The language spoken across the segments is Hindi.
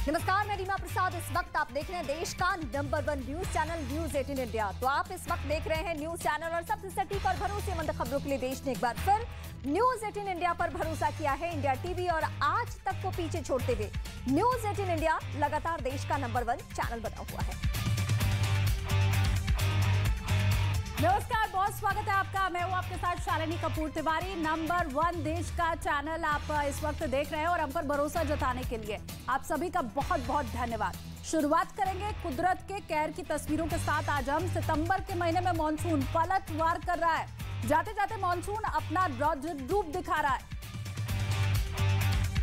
नमस्कार, मैं रीमा प्रसाद। इस वक्त आप देख रहे हैं देश का number 1 news channel news 18 India. तो आप इस वक्त देख रहे हैं न्यूज चैनल और सबसे सटीक और भरोसेमंद खबरों के लिए देश ने एक बार फिर न्यूज 18 इंडिया पर भरोसा किया है। इंडिया टीवी और आज तक को पीछे छोड़ते हुए न्यूज 18 इंडिया लगातार देश का नंबर 1 चैनल बना हुआ है। नमस्कार, बहुत स्वागत है आपका। मैं हूं आपके साथ शालिनी कपूर तिवारी। नंबर 1 देश का चैनल आप इस वक्त देख रहे हैं और हम पर भरोसा जताने के लिए आप सभी का बहुत बहुत धन्यवाद। शुरुआत करेंगे कुदरत के कहर की तस्वीरों के साथ। आज हम सितंबर के महीने में मॉनसून पलटवार कर रहा है। जाते जाते मॉनसून अपना रौद्र रूप दिखा रहा है।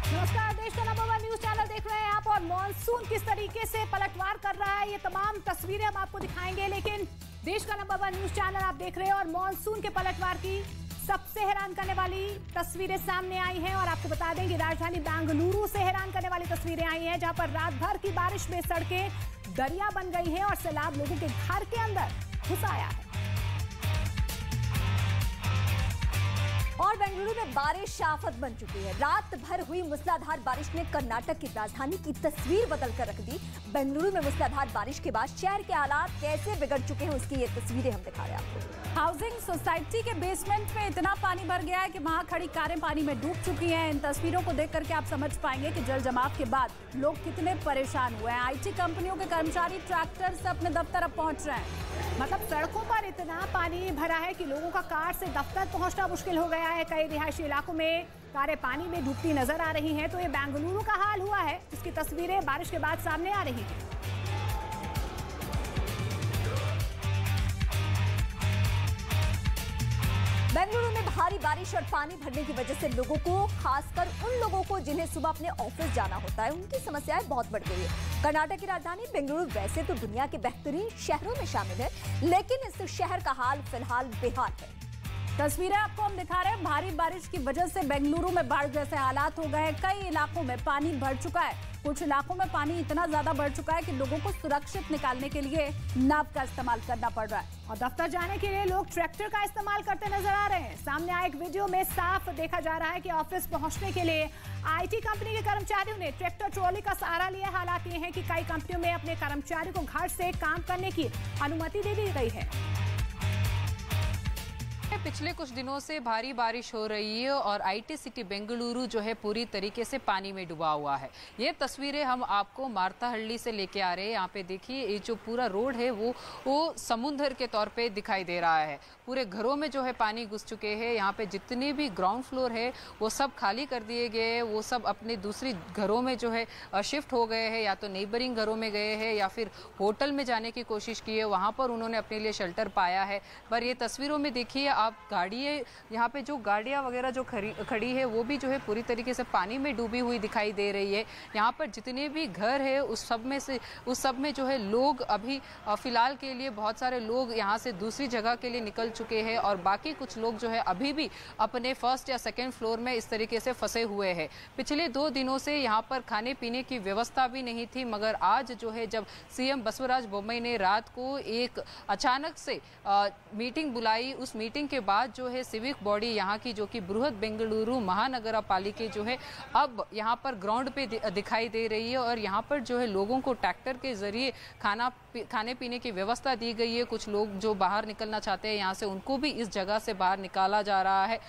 नमस्कार, देश का नंबर 1 न्यूज चैनल देख रहे हैं आप और मॉनसून किस तरीके से पलटवार कर रहा है, ये तमाम तस्वीरें हम आपको दिखाएंगे। लेकिन देश का नंबर 1 न्यूज चैनल आप देख रहे हैं और मॉनसून के पलटवार की सबसे हैरान करने वाली तस्वीरें सामने आई हैं। और आपको बता दें कि राजधानी बेंगलुरु से हैरान करने वाली तस्वीरें आई हैं, जहां पर रात भर की बारिश में सड़कें दरिया बन गई हैं और सैलाब लोगों के घर के अंदर घुस आया है। और बेंगलुरु में बारिश आफत बन चुकी है। रात भर हुई मूसलाधार बारिश ने कर्नाटक की राजधानी की तस्वीर बदल कर रख दी। बेंगलुरु में मूसलाधार बारिश के बाद शहर के हालात कैसे बिगड़ चुके हैं, उसकी ये तस्वीरें हम दिखा रहे हैं आपको। हाउसिंग सोसाइटी के बेसमेंट में इतना पानी भर गया है कि वहां खड़ी कारें पानी में डूब चुकी हैं। इन तस्वीरों को देख करके आप समझ पाएंगे कि जल जमाव के बाद लोग कितने परेशान हुए हैं। आईटी कंपनियों के कर्मचारी ट्रैक्टर से अपने दफ्तर अब पहुंच रहे हैं। मतलब सड़कों पर इतना पानी भरा है कि लोगों का कार से दफ्तर पहुंचना मुश्किल हो गया है। कई रिहायशी इलाकों में कारें पानी में डूबती नजर आ रही हैं। तो ये बेंगलुरु का हाल हुआ है, जिसकी तस्वीरें बारिश के बाद सामने आ रही हैं। बेंगलुरु में भारी बारिश और पानी भरने की वजह से लोगों को, खासकर उन लोगों को जिन्हें सुबह अपने ऑफिस जाना होता है, उनकी समस्याएं बहुत बढ़ गई है। कर्नाटक की राजधानी बेंगलुरु वैसे तो दुनिया के बेहतरीन शहरों में शामिल है, लेकिन इस शहर का हाल फिलहाल बेहाल है। तस्वीरें आपको हम दिखा रहे हैं। भारी बारिश की वजह से बेंगलुरु में बाढ़ जैसे हालात हो गए। कई इलाकों में पानी भर चुका है। कुछ इलाकों में पानी इतना ज्यादा बढ़ चुका है कि लोगों को सुरक्षित निकालने के लिए नाव का इस्तेमाल करना पड़ रहा है। और दफ्तर जाने के लिए लोग ट्रैक्टर का इस्तेमाल करते नजर आ रहे हैं। सामने आए एक वीडियो में साफ देखा जा रहा है कि ऑफिस पहुंचने के लिए आईटी कंपनी के कर्मचारियों ने ट्रैक्टर ट्रॉली का सहारा लिया। हालात ये हैं कि कई कंपनियों में अपने कर्मचारियों को घर से काम करने की अनुमति दे दी गई है। पिछले कुछ दिनों से भारी बारिश हो रही है और आईटी सिटी बेंगलुरु जो है पूरी तरीके से पानी में डूबा हुआ है। ये तस्वीरें हम आपको मारताहल्ली से लेके आ रहे हैं। यहाँ पे देखिए, ये जो पूरा रोड है वो समुद्र के तौर पे दिखाई दे रहा है। पूरे घरों में जो है पानी घुस चुके हैं। यहाँ पे जितने भी ग्राउंड फ्लोर है वो सब खाली कर दिए गए हैं। वो सब अपने दूसरी घरों में जो है शिफ्ट हो गए हैं, या तो नेबरिंग घरों में गए हैं या फिर होटल में जाने की कोशिश की है। वहाँ पर उन्होंने अपने लिए शेल्टर पाया है। पर ये तस्वीरों में देखिए आप, गाड़ी यहाँ पे जो गाड़ियाँ वगैरह जो खड़ी है वो भी जो है पूरी तरीके से पानी में डूबी हुई दिखाई दे रही है। यहाँ पर जितने भी घर है उस सब में जो है लोग अभी फिलहाल के लिए बहुत सारे लोग यहाँ से दूसरी जगह के लिए निकल चुके हैं और बाकी कुछ लोग जो है अभी भी अपने फर्स्ट या सेकेंड फ्लोर में इस तरीके से फंसे हुए हैं। पिछले 2 दिनों से यहाँ पर खाने पीने की व्यवस्था भी नहीं थी, मगर आज जो है जब सीएम बसवराज बोम्मई ने रात को एक अचानक से मीटिंग बुलाई, उस मीटिंग के बाद जो है सिविक बॉडी यहाँ की, जो कि बृहद बेंगलुरु महानगर पालिका जो है अब यहाँ पर ग्राउंड पे दिखाई दे रही है। और यहाँ पर जो है लोगों को ट्रैक्टर के जरिए खाने पीने की व्यवस्था दी गई है। कुछ लोग जो बाहर निकलना चाहते हैं यहाँ से, उनको भी इस जगह से बाहर निकाला जा रहा है।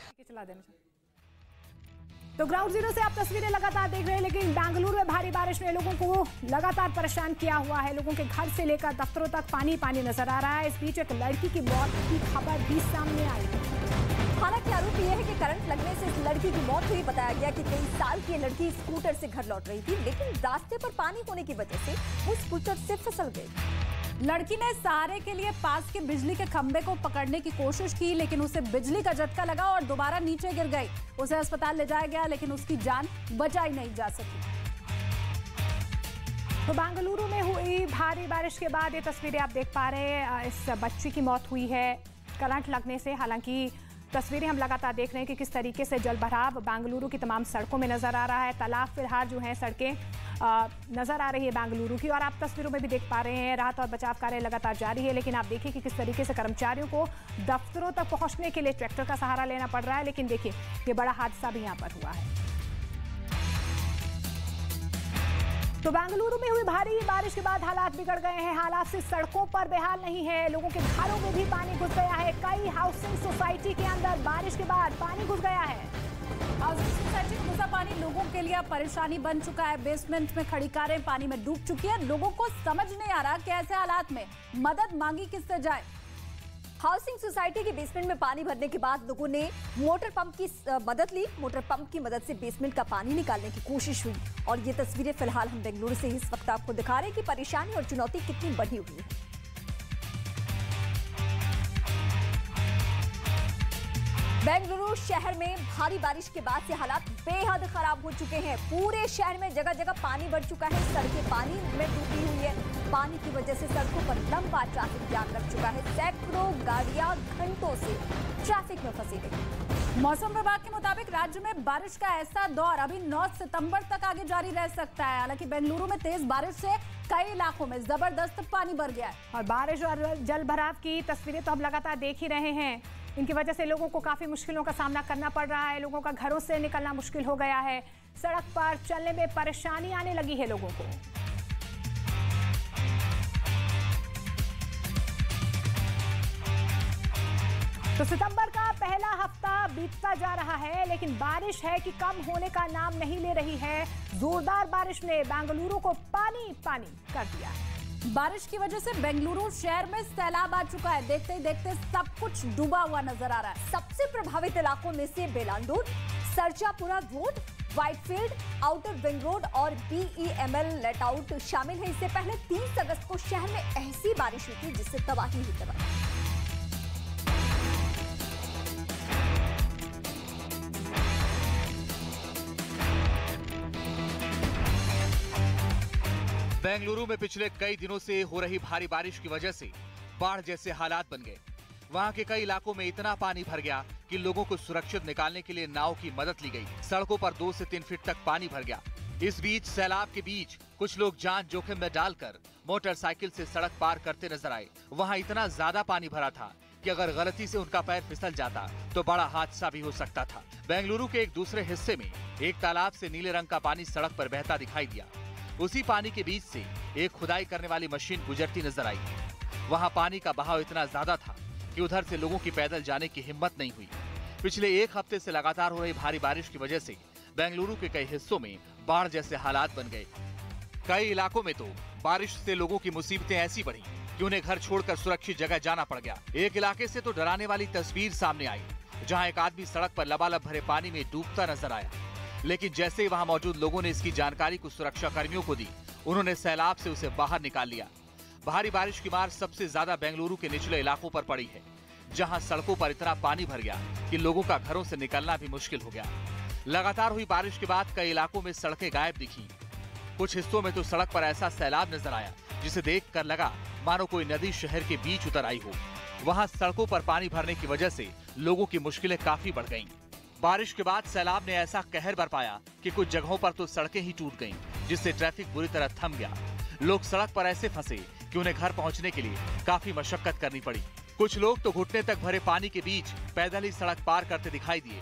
तो ग्राउंड जीरो से आप तस्वीरें लगातार देख रहे हैं। लेकिन बेंगलुरु में भारी बारिश ने लोगों को लगातार परेशान किया हुआ है। लोगों के घर से लेकर दफ्तरों तक पानी पानी नजर आ रहा है। इस बीच एक लड़की की मौत की खबर भी सामने आई है। हालांकि आरोप यह है कि करंट लगने से इस लड़की की मौत हुई। बताया गया कि 23 साल की लड़की स्कूटर से घर लौट रही थी, लेकिन रास्ते पर पानी होने की वजह से वो स्कूटर से फिसल गई। लड़की ने सहारे के लिए पास के बिजली के खंभे को पकड़ने की कोशिश की, लेकिन उसे बिजली का झटका लगा और दोबारा नीचे गिर गई। उसे अस्पताल ले जाया गया, लेकिन उसकी जान बचाई नहीं जा सकी। तो बेंगलुरु में हुई भारी बारिश के बाद ये तस्वीरें आप देख पा रहे हैं। इस बच्ची की मौत हुई है करंट लगने से। हालांकि तस्वीरें हम लगातार देख रहे हैं कि किस तरीके से जलभराव बेंगलुरु की तमाम सड़कों में नजर आ रहा है। तालाब फिलहाल जो है सड़कें नजर आ रही है बेंगलुरु की। और आप तस्वीरों में भी देख पा रहे हैं राहत और बचाव कार्य लगातार जारी है। लेकिन आप देखिए कि किस तरीके से कर्मचारियों को दफ्तरों तक पहुंचने के लिए ट्रैक्टर का सहारा लेना पड़ रहा है। लेकिन देखिए, ये बड़ा हादसा भी यहाँ पर हुआ है। तो बेंगलुरु में हुई भारी बारिश के बाद हालात बिगड़ गए हैं। हालात सिर्फ सड़कों पर बेहाल नहीं है, लोगों के घरों में भी पानी घुस गया है। कई हाउसिंग सोसाइटी के अंदर बारिश के बाद पानी घुस गया है। हाउसिंग सोसाइटी में घुसा पानी लोगों के लिए परेशानी बन चुका है। बेसमेंट में खड़ी कारें पानी में डूब चुकी है। लोगों को समझ नहीं आ रहा कि ऐसे हालात में मदद मांगी किससे जाए। हाउसिंग सोसाइटी के बेसमेंट में पानी भरने के बाद लोगों ने मोटर पंप की मदद ली। मोटर पंप की मदद से बेसमेंट का पानी निकालने की कोशिश हुई और ये तस्वीरें फिलहाल हम बेंगलुरु से इस वक्त आपको दिखा रहे हैं कि परेशानी और चुनौती कितनी बढ़ी हुई है। बेंगलुरु शहर में भारी बारिश के बाद से हालात बेहद खराब हो चुके हैं। पूरे शहर में जगह जगह पानी भर चुका है, सड़कें पानी में डूबी हुई है। पानी की वजह से सड़कों पर लंबा ट्रैफिक जाम लग चुका है। सैकड़ों गाड़ियां घंटों से ट्रैफिक में फंसी गई। मौसम विभाग के मुताबिक राज्य में बारिश का ऐसा दौर अभी 9 सितंबर तक आगे जारी रह सकता है। हालांकि बेंगलुरु में तेज बारिश से कई इलाकों में जबरदस्त पानी भर गया है और बारिश और जल भराव की तस्वीरें तो हम लगातार देख ही रहे हैं। इनकी वजह से लोगों को काफी मुश्किलों का सामना करना पड़ रहा है। लोगों का घरों से निकलना मुश्किल हो गया है। सड़क पर चलने में परेशानी आने लगी है लोगों को। तो सितंबर का पहला हफ्ता बीतता जा रहा है, लेकिन बारिश है कि कम होने का नाम नहीं ले रही है। जोरदार बारिश ने बेंगलुरु को पानी पानी कर दिया है। बारिश की वजह से बेंगलुरु शहर में सैलाब आ चुका है। देखते ही देखते सब कुछ डूबा हुआ नजर आ रहा है। सबसे प्रभावित इलाकों में से Bellandur, Sarjapura road, Whitefield, outer ring road और BEML लेटआउट शामिल है। इससे पहले 30 अगस्त को शहर में ऐसी बारिश हुई थी जिससे तबाही ही तबाही। बेंगलुरु में पिछले कई दिनों से हो रही भारी बारिश की वजह से बाढ़ जैसे हालात बन गए। वहां के कई इलाकों में इतना पानी भर गया कि लोगों को सुरक्षित निकालने के लिए नाव की मदद ली गई। सड़कों पर 2 से 3 फीट तक पानी भर गया। इस बीच सैलाब के बीच कुछ लोग जान जोखिम में डालकर मोटरसाइकिल से सड़क पार करते नजर आए। वहाँ इतना ज्यादा पानी भरा था कि अगर गलती से उनका पैर फिसल जाता तो बड़ा हादसा भी हो सकता था। बेंगलुरु के एक दूसरे हिस्से में एक तालाब से नीले रंग का पानी सड़क पर बहता दिखाई दिया। उसी पानी के बीच से एक खुदाई करने वाली मशीन गुजरती नजर आई। वहां पानी का बहाव इतना ज्यादा था कि उधर से लोगों की पैदल जाने की हिम्मत नहीं हुई। पिछले एक हफ्ते से लगातार हो रही भारी बारिश की वजह से बेंगलुरु के कई हिस्सों में बाढ़ जैसे हालात बन गए। कई इलाकों में तो बारिश से लोगों की मुसीबतें ऐसी बढ़ी कि उन्हें घर छोड़कर सुरक्षित जगह जाना पड़ गया। एक इलाके से तो डराने वाली तस्वीर सामने आई, जहां एक आदमी सड़क पर लबालब भरे पानी में डूबता नजर आया। लेकिन जैसे ही वहां मौजूद लोगों ने इसकी जानकारी कुछ सुरक्षा कर्मियों को दी, उन्होंने सैलाब से उसे बाहर निकाल लिया। भारी बारिश की मार सबसे ज्यादा बेंगलुरु के निचले इलाकों पर पड़ी है, जहां सड़कों पर इतना पानी भर गया कि लोगों का घरों से निकलना भी मुश्किल हो गया। लगातार हुई बारिश के बाद कई इलाकों में सड़कें गायब दिखी। कुछ हिस्सों में तो सड़क पर ऐसा सैलाब नजर आया जिसे देखकर लगा मानो कोई नदी शहर के बीच उतर आई हो। वहां सड़कों पर पानी भरने की वजह से लोगों की मुश्किलें काफी बढ़ गईं। बारिश के बाद सैलाब ने ऐसा कहर बरपाया कि कुछ जगहों पर तो सड़कें ही टूट गईं, जिससे ट्रैफिक बुरी तरह थम गया। लोग सड़क पर ऐसे फंसे कि उन्हें घर पहुंचने के लिए काफी मशक्कत करनी पड़ी। कुछ लोग तो घुटने तक भरे पानी के बीच पैदल ही सड़क पार करते दिखाई दिए।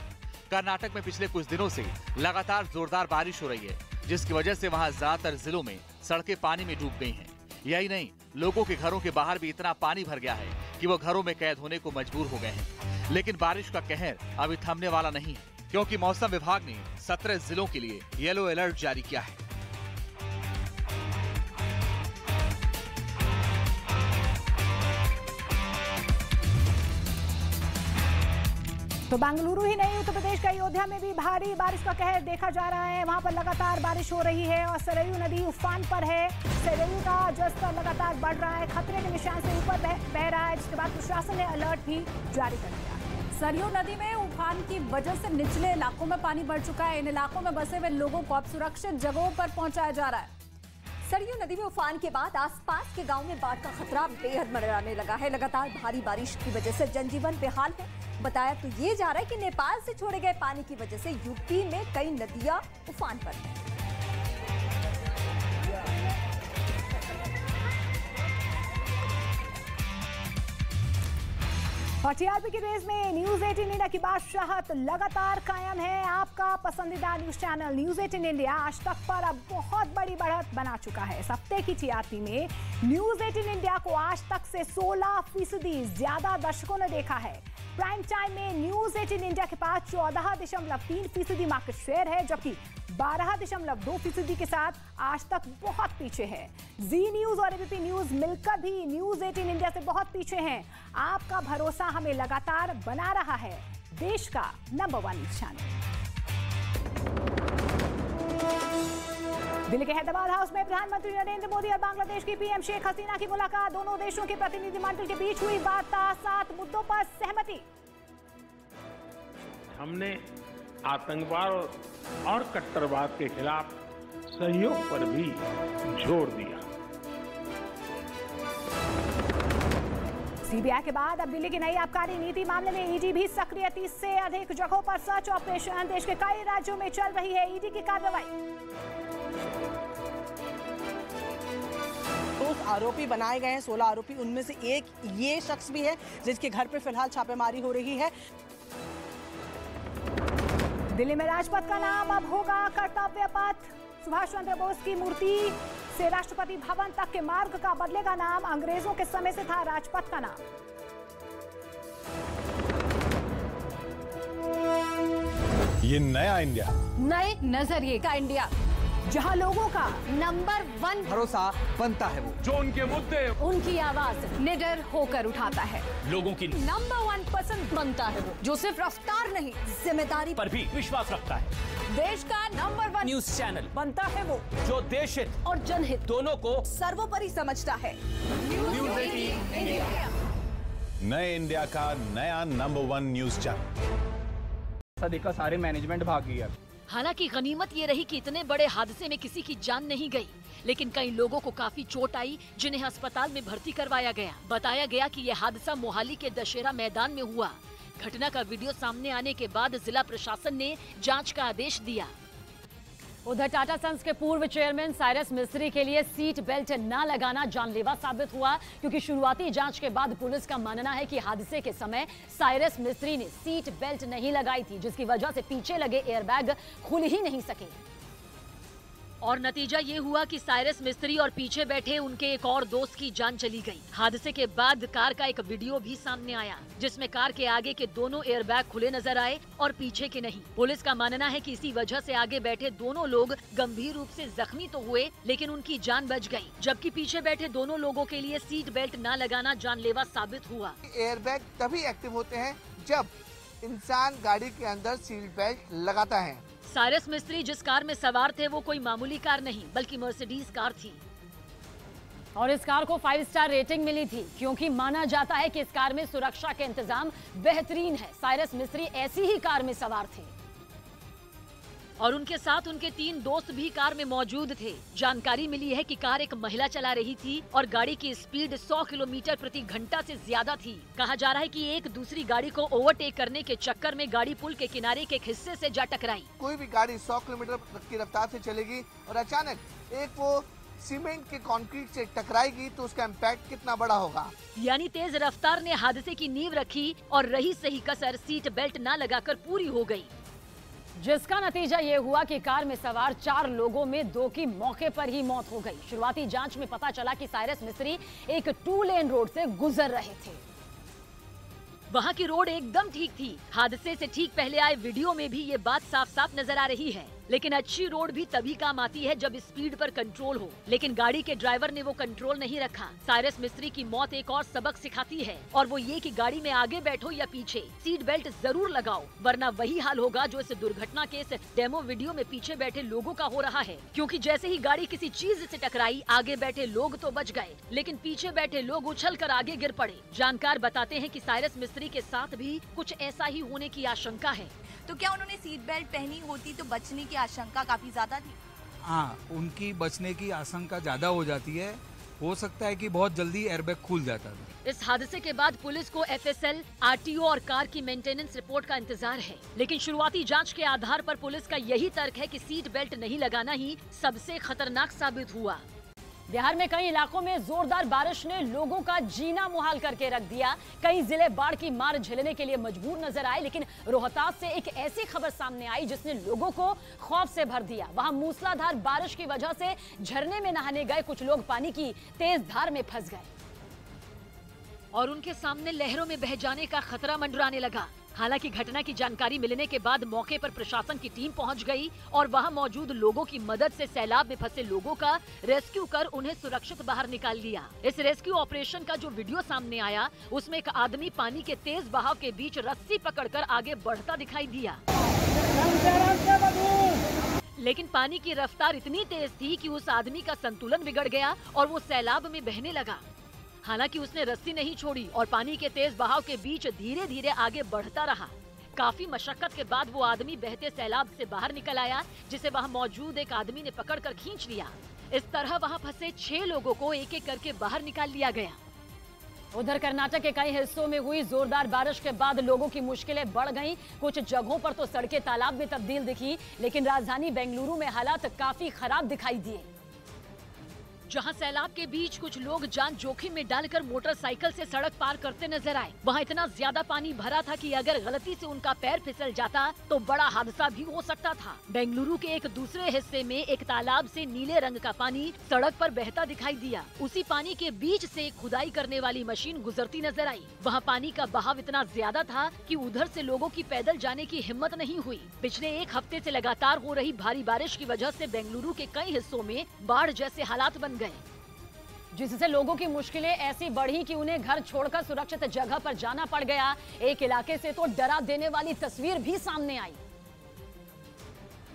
कर्नाटक में पिछले कुछ दिनों से लगातार जोरदार बारिश हो रही है, जिसकी वजह से वहां ज्यादातर जिलों में सड़कें पानी में डूब गई हैं। यही नहीं, लोगों के घरों के बाहर भी इतना पानी भर गया है कि वो घरों में कैद होने को मजबूर हो गए हैं। लेकिन बारिश का कहर अभी थमने वाला नहीं है, क्योंकि मौसम विभाग ने 17 जिलों के लिए येलो अलर्ट जारी किया है। तो बेंगलुरु ही नहीं, उत्तर प्रदेश के अयोध्या में भी भारी बारिश का कहर देखा जा रहा है। वहां पर लगातार बारिश हो रही है और सरयू नदी उफान पर है। सरयू का जलस्तर लगातार बढ़ रहा है, खतरे के निशान से ऊपर बह रहा है, जिसके बाद प्रशासन ने अलर्ट भी जारी कर दिया। सरयू नदी में उफान की वजह से निचले इलाकों में पानी बढ़ चुका है। इन इलाकों में बसे हुए लोगों को अब सुरक्षित जगहों पर पहुंचाया जा रहा है। सरयू नदी में उफान के बाद आसपास के गांव में बाढ़ का खतरा बेहद मंडराने लगा है। लगातार भारी बारिश की वजह से जनजीवन बेहाल है। बताया तो ये जा रहा है कि नेपाल से छोड़े गए पानी की वजह से यूपी में कई नदियां उफान पर हैं। और टीआरपी की रेस में न्यूज 18 इंडिया की बादशाहत लगातार कायम है। आपका पसंदीदा न्यूज चैनल न्यूज 18 इंडिया आज तक पर अब बहुत बड़ी बढ़त बना चुका है। इस हफ्ते की टीआरपी में न्यूज 18 इंडिया को आज तक से 16% ज्यादा दर्शकों ने देखा है। प्राइम टाइम में न्यूज 18 इंडिया के पास 14.3% मार्केट शेयर है, जबकि 12.2% के साथ आज तक बहुत पीछे है। जी न्यूज और एबीपी न्यूज मिलकर भी न्यूज 18 इंडिया से बहुत पीछे हैं। आपका भरोसा हमें लगातार बना रहा है देश का नंबर 1 न्यूज चैनल। दिल्ली के हैदराबाद हाउस में प्रधानमंत्री नरेंद्र मोदी और बांग्लादेश की पीएम शेख हसीना की मुलाकात। दोनों देशों के प्रतिनिधिमंडल के बीच हुई वार्ता, 7 मुद्दों पर सहमति। हमने आतंकवाद और कट्टरवाद के खिलाफ सहयोग पर भी जोर दिया। सीबीआई के बाद अब दिल्ली की नई आबकारी नीति मामले में ईडी भी सक्रिय। 30 से अधिक जगहों पर सर्च ऑपरेशन। देश के कई राज्यों में चल रही है ईडी की कार्रवाई। आरोपी बनाए गए हैं 16 आरोपी, उनमें से एक ये शख्स भी है जिसके घर पे फिलहाल छापेमारी हो रही है। दिल्ली में राजपथ का नाम अब होगा कर्तव्य पथ। सुभाष चंद्र बोस की मूर्ति से राष्ट्रपति भवन तक के मार्ग का बदलेगा नाम। अंग्रेजों के समय से था राजपथ का नाम। ये नया इंडिया, नए नजरिए का इंडिया, जहां लोगों का नंबर 1 भरोसा बनता है वो, जो उनके मुद्दे उनकी आवाज निडर होकर उठाता है। लोगों की नंबर 1 पसंद बनता है वो, जो सिर्फ रफ्तार नहीं जिम्मेदारी पर भी विश्वास रखता है। देश का नंबर 1 न्यूज चैनल बनता है वो, जो देश हित और जनहित दोनों को सर्वोपरि समझता है। न्यूज 18 इंडिया, नए इंडिया का नया नंबर 1 न्यूज चैनल। देखा सारे मैनेजमेंट भाग गया। हालांकि गनीमत ये रही कि इतने बड़े हादसे में किसी की जान नहीं गई, लेकिन कई लोगों को काफी चोट आई, जिन्हें अस्पताल में भर्ती करवाया गया। बताया गया कि यह हादसा मोहाली के दशहरा मैदान में हुआ। घटना का वीडियो सामने आने के बाद जिला प्रशासन ने जांच का आदेश दिया। उधर टाटा सन्स के पूर्व चेयरमैन साइरस मिस्त्री के लिए सीट बेल्ट न लगाना जानलेवा साबित हुआ, क्योंकि शुरुआती जांच के बाद पुलिस का मानना है कि हादसे के समय साइरस मिस्त्री ने सीट बेल्ट नहीं लगाई थी, जिसकी वजह से पीछे लगे एयरबैग खुल ही नहीं सके। और नतीजा ये हुआ कि साइरस मिस्त्री और पीछे बैठे उनके एक और दोस्त की जान चली गई। हादसे के बाद कार का एक वीडियो भी सामने आया, जिसमें कार के आगे के दोनों एयरबैग खुले नजर आए और पीछे के नहीं। पुलिस का मानना है कि इसी वजह से आगे बैठे दोनों लोग गंभीर रूप से जख्मी तो हुए, लेकिन उनकी जान बच गई, जबकि पीछे बैठे दोनों लोगों के लिए सीट बेल्ट न लगाना जानलेवा साबित हुआ। एयरबैग तभी एक्टिव होते हैं जब इंसान गाड़ी के अंदर सीट बेल्ट लगाता है। साइरस मिस्त्री जिस कार में सवार थे वो कोई मामूली कार नहीं, बल्कि मर्सिडीज कार थी। और इस कार को 5 स्टार रेटिंग मिली थी, क्योंकि माना जाता है कि इस कार में सुरक्षा के इंतजाम बेहतरीन है। साइरस मिस्त्री ऐसी ही कार में सवार थे और उनके साथ उनके 3 दोस्त भी कार में मौजूद थे। जानकारी मिली है कि कार एक महिला चला रही थी और गाड़ी की स्पीड 100 किलोमीटर प्रति घंटा से ज्यादा थी। कहा जा रहा है कि एक दूसरी गाड़ी को ओवरटेक करने के चक्कर में गाड़ी पुल के किनारे के एक हिस्से से जा टकराई। कोई भी गाड़ी 100 किलोमीटर की रफ्तार से चलेगी और अचानक एक वो सीमेंट के कंक्रीट से टकराएगी तो उसका इम्पैक्ट कितना बड़ा होगा। यानी तेज रफ्तार ने हादसे की नींव रखी और रही सही कसर सीट बेल्ट न लगाकर पूरी हो गई, जिसका नतीजा ये हुआ कि कार में सवार 4 लोगों में 2 की मौके पर ही मौत हो गई। शुरुआती जांच में पता चला कि साइरस मिस्त्री एक 2 लेन रोड से गुजर रहे थे। वहां की रोड एकदम ठीक थी। हादसे से ठीक पहले आए वीडियो में भी ये बात साफ साफ नजर आ रही है। लेकिन अच्छी रोड भी तभी काम आती है जब स्पीड पर कंट्रोल हो, लेकिन गाड़ी के ड्राइवर ने वो कंट्रोल नहीं रखा। साइरस मिस्त्री की मौत एक और सबक सिखाती है, और वो ये कि गाड़ी में आगे बैठो या पीछे, सीट बेल्ट जरूर लगाओ, वरना वही हाल होगा जो इस दुर्घटना के इस डेमो वीडियो में पीछे बैठे लोगों का हो रहा है। क्योंकि जैसे ही गाड़ी किसी चीज से टकराई, आगे बैठे लोग तो बच गए, लेकिन पीछे बैठे लोग उछल कर आगे गिर पड़े। जानकार बताते हैं कि साइरस मिस्त्री के साथ भी कुछ ऐसा ही होने की आशंका है। तो क्या उन्होंने सीट बेल्ट पहनी होती तो बचने की आशंका काफी ज्यादा थी? हाँ, उनकी बचने की आशंका ज्यादा हो जाती है। हो सकता है कि बहुत जल्दी एयरबैग खुल जाता था। इस हादसे के बाद पुलिस को FSL, RTO और कार की मेंटेनेंस रिपोर्ट का इंतजार है, लेकिन शुरुआती जांच के आधार पर पुलिस का यही तर्क है कि सीट बेल्ट नहीं लगाना ही सबसे खतरनाक साबित हुआ। बिहार में कई इलाकों में जोरदार बारिश ने लोगों का जीना मुहाल करके रख दिया। कई जिले बाढ़ की मार झेलने के लिए मजबूर नजर आए, लेकिन रोहतास से एक ऐसी खबर सामने आई जिसने लोगों को खौफ से भर दिया। वहां मूसलाधार बारिश की वजह से झरने में नहाने गए कुछ लोग पानी की तेज धार में फंस गए और उनके सामने लहरों में बह जाने का खतरा मंडराने लगा। हालांकि घटना की जानकारी मिलने के बाद मौके पर प्रशासन की टीम पहुंच गई और वहां मौजूद लोगों की मदद से सैलाब में फंसे लोगों का रेस्क्यू कर उन्हें सुरक्षित बाहर निकाल लिया। इस रेस्क्यू ऑपरेशन का जो वीडियो सामने आया उसमें एक आदमी पानी के तेज बहाव के बीच रस्सी पकड़कर आगे बढ़ता दिखाई दिया, लेकिन पानी की रफ्तार इतनी तेज थी कि उस आदमी का संतुलन बिगड़ गया और वो सैलाब में बहने लगा। हालांकि उसने रस्सी नहीं छोड़ी और पानी के तेज बहाव के बीच धीरे धीरे आगे बढ़ता रहा। काफी मशक्कत के बाद वो आदमी बहते सैलाब से बाहर निकल आया, जिसे वहां मौजूद एक आदमी ने पकड़कर खींच लिया। इस तरह वहां फंसे 6 लोगों को एक एक करके बाहर निकाल लिया गया। उधर कर्नाटक के कई हिस्सों में हुई जोरदार बारिश के बाद लोगों की मुश्किलें बढ़ गईं। कुछ जगहों पर तो सड़कें तालाब में तब्दील दिखी, लेकिन राजधानी बेंगलुरु में हालात काफी खराब दिखाई दिए। जहां सैलाब के बीच कुछ लोग जान जोखिम में डालकर मोटरसाइकिल से सड़क पार करते नजर आए। वहां इतना ज्यादा पानी भरा था कि अगर गलती से उनका पैर फिसल जाता तो बड़ा हादसा भी हो सकता था। बेंगलुरु के एक दूसरे हिस्से में एक तालाब से नीले रंग का पानी सड़क पर बहता दिखाई दिया। उसी पानी के बीच से खुदाई करने वाली मशीन गुजरती नजर आई। वहाँ पानी का बहाव इतना ज्यादा था कि उधर से लोगों की पैदल जाने की हिम्मत नहीं हुई। पिछले 1 हफ्ते से लगातार हो रही भारी बारिश की वजह से बेंगलुरु के कई हिस्सों में बाढ़ जैसे हालात बन गए, जिससे लोगों की मुश्किलें ऐसी बढ़ी कि उन्हें घर छोड़कर सुरक्षित जगह पर जाना पड़ गया। एक इलाके से तो डरा देने वाली तस्वीर भी सामने आई,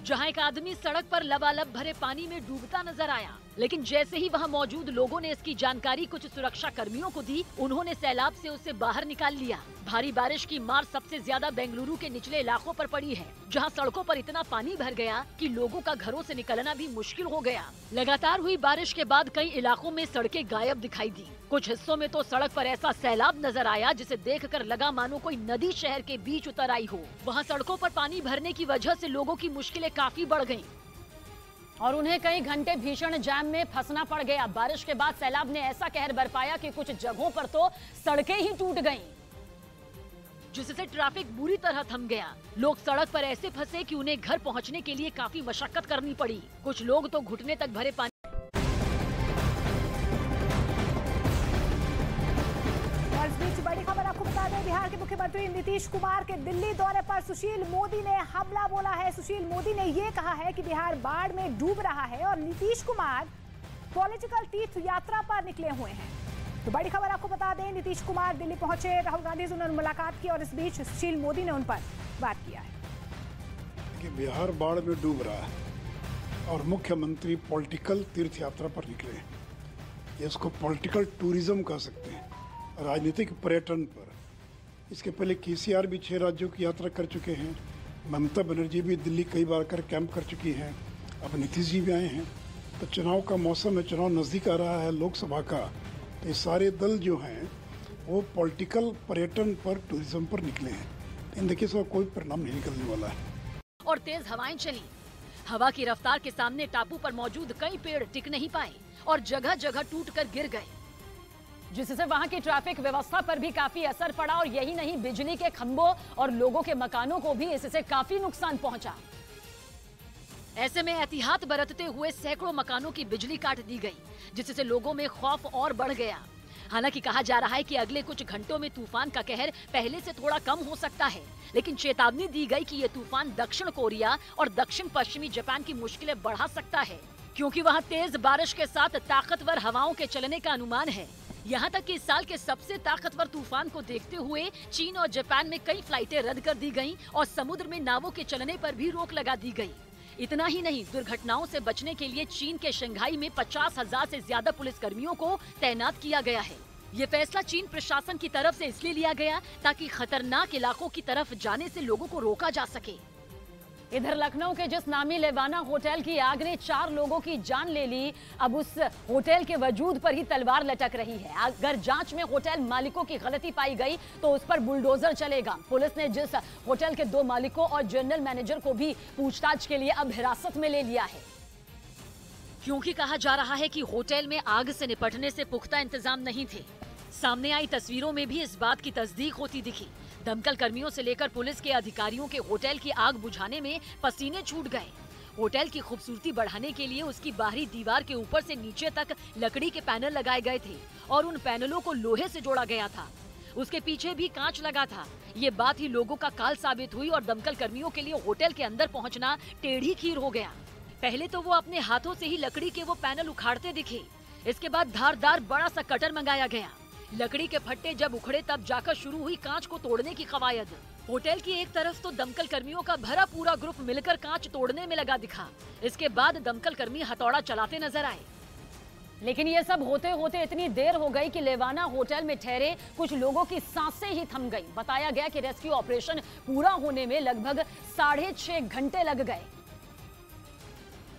जहां एक आदमी सड़क पर लबालब भरे पानी में डूबता नजर आया। लेकिन जैसे ही वहां मौजूद लोगों ने इसकी जानकारी कुछ सुरक्षा कर्मियों को दी, उन्होंने सैलाब से उसे बाहर निकाल लिया। भारी बारिश की मार सबसे ज्यादा बेंगलुरु के निचले इलाकों पर पड़ी है, जहां सड़कों पर इतना पानी भर गया कि लोगों का घरों से निकलना भी मुश्किल हो गया। लगातार हुई बारिश के बाद कई इलाकों में सड़कें गायब दिखाई दी। कुछ हिस्सों में तो सड़क पर ऐसा सैलाब नजर आया जिसे देखकर लगा मानो कोई नदी शहर के बीच उतर आई हो। वहाँ सड़कों पर पानी भरने की वजह से लोगों की मुश्किलें काफी बढ़ गयी और उन्हें कई घंटे भीषण जाम में फंसना पड़ गया। बारिश के बाद सैलाब ने ऐसा कहर बरपाया कि कुछ जगहों पर तो सड़कें ही टूट गईं, जिससे ट्रैफिक बुरी तरह थम गया। लोग सड़क पर ऐसे फंसे कि उन्हें घर पहुंचने के लिए काफी मशक्कत करनी पड़ी। कुछ लोग तो घुटने तक भरे पानी। इस बीच बड़ी खबर आपको बता दें, बिहार के मुख्यमंत्री नीतीश कुमार के दिल्ली दौरे पर सुशील मोदी ने हमला बोला है। सुशील मोदी ने ये कहा है कि बिहार बाढ़ में डूब रहा है और नीतीश कुमार पॉलिटिकल तीर्थ यात्रा पर निकले हुए हैं। तो बड़ी खबर आपको बता दें, नीतीश कुमार दिल्ली पहुंचे, राहुल गांधी से उन्होंने मुलाकात की और इस बीच सुशील मोदी ने उन पर बात किया है कि बिहार बाढ़ में डूब रहा है और मुख्यमंत्री पॉलिटिकल तीर्थ यात्रा पर निकले हैं। इसको पॉलिटिकल टूरिज्म कह सकते हैं, राजनीतिक पर्यटन पर। इसके पहले केसीआर भी 6 राज्यों की यात्रा कर चुके हैं, ममता बनर्जी भी दिल्ली कई बार कर कैंप कर चुकी हैं, अब नीतीश जी भी आए हैं। तो चुनाव का मौसम है, चुनाव नज़दीक आ रहा है लोकसभा का, तो ये सारे दल जो हैं वो पॉलिटिकल पर्यटन पर, टूरिज्म पर निकले हैं। इन देखिए इसका कोई परिणाम नहीं निकलने वाला है। और तेज हवाएं चली। हवा की रफ्तार के सामने टापू पर मौजूद कई पेड़ टिक नहीं पाए और जगह जगह टूटकर गिर गए, जिससे वहां की ट्रैफिक व्यवस्था पर भी काफी असर पड़ा। और यही नहीं, बिजली के खंभों और लोगों के मकानों को भी इससे काफी नुकसान पहुंचा। ऐसे में एहतियात बरतते हुए सैकड़ों मकानों की बिजली काट दी गई, जिससे लोगों में खौफ और बढ़ गया। हालांकि कहा जा रहा है कि अगले कुछ घंटों में तूफान का कहर पहले से थोड़ा कम हो सकता है, लेकिन चेतावनी दी गई कि ये तूफान दक्षिण कोरिया और दक्षिण पश्चिमी जापान की मुश्किलें बढ़ा सकता है, क्योंकि वहाँ तेज बारिश के साथ ताकतवर हवाओं के चलने का अनुमान है। यहाँ तक कि इस साल के सबसे ताकतवर तूफान को देखते हुए चीन और जापान में कई फ्लाइटें रद्द कर दी गईं और समुद्र में नावों के चलने पर भी रोक लगा दी गई। इतना ही नहीं, दुर्घटनाओं से बचने के लिए चीन के शंघाई में 50,000 से ज्यादा पुलिस कर्मियों को तैनात किया गया है। ये फैसला चीन प्रशासन की तरफ से इसलिए लिया गया ताकि खतरनाक इलाकों की तरफ जाने से लोगों को रोका जा सके। इधर लखनऊ के जिस नामी लेवाना होटल की आग ने 4 लोगों की जान ले ली, अब उस होटल के वजूद पर ही तलवार लटक रही है। अगर जांच में होटल मालिकों की गलती पाई गई तो उस पर बुलडोजर चलेगा। पुलिस ने जिस होटल के 2 मालिकों और जनरल मैनेजर को भी पूछताछ के लिए अब हिरासत में ले लिया है। क्योंकि कहा जा रहा है कि होटल में आग से निपटने से पुख्ता इंतजाम नहीं थे। सामने आई तस्वीरों में भी इस बात की तस्दीक होती दिखी। दमकल कर्मियों से लेकर पुलिस के अधिकारियों के होटल की आग बुझाने में पसीने छूट गए। होटल की खूबसूरती बढ़ाने के लिए उसकी बाहरी दीवार के ऊपर से नीचे तक लकड़ी के पैनल लगाए गए थे और उन पैनलों को लोहे से जोड़ा गया था। उसके पीछे भी कांच लगा था। ये बात ही लोगों का काल साबित हुई और दमकल कर्मियों के लिए होटल के अंदर पहुंचना टेढ़ी खीर हो गया। पहले तो वो अपने हाथों से ही लकड़ी के वो पैनल उखाड़ते दिखे। इसके बाद धारदार बड़ा सा कटर मंगाया गया। लकड़ी के फट्टे जब उखड़े तब जाकर शुरू हुई कांच को तोड़ने की कवायद। होटल की एक तरफ तो दमकल कर्मियों का भरा पूरा ग्रुप मिलकर कांच तोड़ने में लगा दिखा। इसके बाद दमकल कर्मी हथौड़ा चलाते नजर आए। लेकिन ये सब होते होते इतनी देर हो गई कि लेवाना होटल में ठहरे कुछ लोगों की सांसें ही थम गई। बताया गया कि रेस्क्यू ऑपरेशन पूरा होने में लगभग 6.5 घंटे लग गए,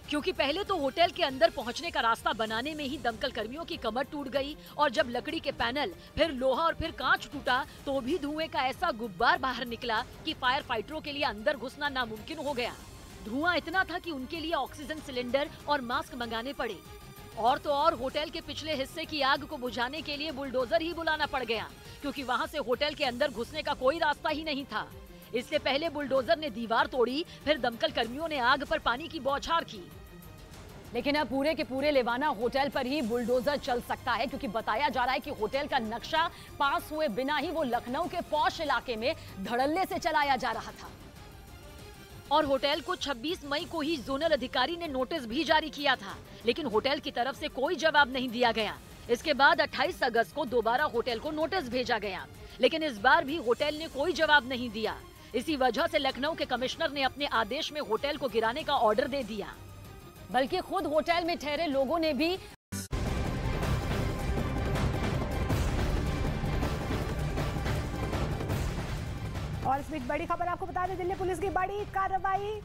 क्योंकि पहले तो होटल के अंदर पहुंचने का रास्ता बनाने में ही दमकल कर्मियों की कमर टूट गई और जब लकड़ी के पैनल, फिर लोहा और फिर कांच टूटा तो भी धुएं का ऐसा गुब्बार बाहर निकला कि फायर फाइटरों के लिए अंदर घुसना नामुमकिन हो गया। धुआं इतना था कि उनके लिए ऑक्सीजन सिलेंडर और मास्क मंगाने पड़े। और तो और होटल के पिछले हिस्से की आग को बुझाने के लिए बुलडोजर ही बुलाना पड़ गया, क्योंकि वहाँ से होटल के अंदर घुसने का कोई रास्ता ही नहीं था। इससे पहले बुलडोजर ने दीवार तोड़ी, फिर दमकल कर्मियों ने आग पर पानी की बौछार की। लेकिन अब पूरे के पूरे लेवाना होटल पर ही बुलडोजर चल सकता है, क्योंकि बताया जा रहा है कि होटल का नक्शा पास हुए बिना ही वो लखनऊ के पॉश इलाके में धड़ल्ले से चलाया जा रहा था। और होटल को 26 मई को ही जोनल अधिकारी ने नोटिस भी जारी किया था, लेकिन होटल की तरफ से कोई जवाब नहीं दिया गया। इसके बाद 28 अगस्त को दोबारा होटल को नोटिस भेजा गया, लेकिन इस बार भी होटल ने कोई जवाब नहीं दिया। इसी वजह से लखनऊ के कमिश्नर ने अपने आदेश में होटल को गिराने का ऑर्डर दे दिया। बल्कि खुद होटल में ठहरे लोगों ने भी और इस बीच बड़ी खबर आपको बता दें, दिल्ली पुलिस की बड़ी कार्रवाई।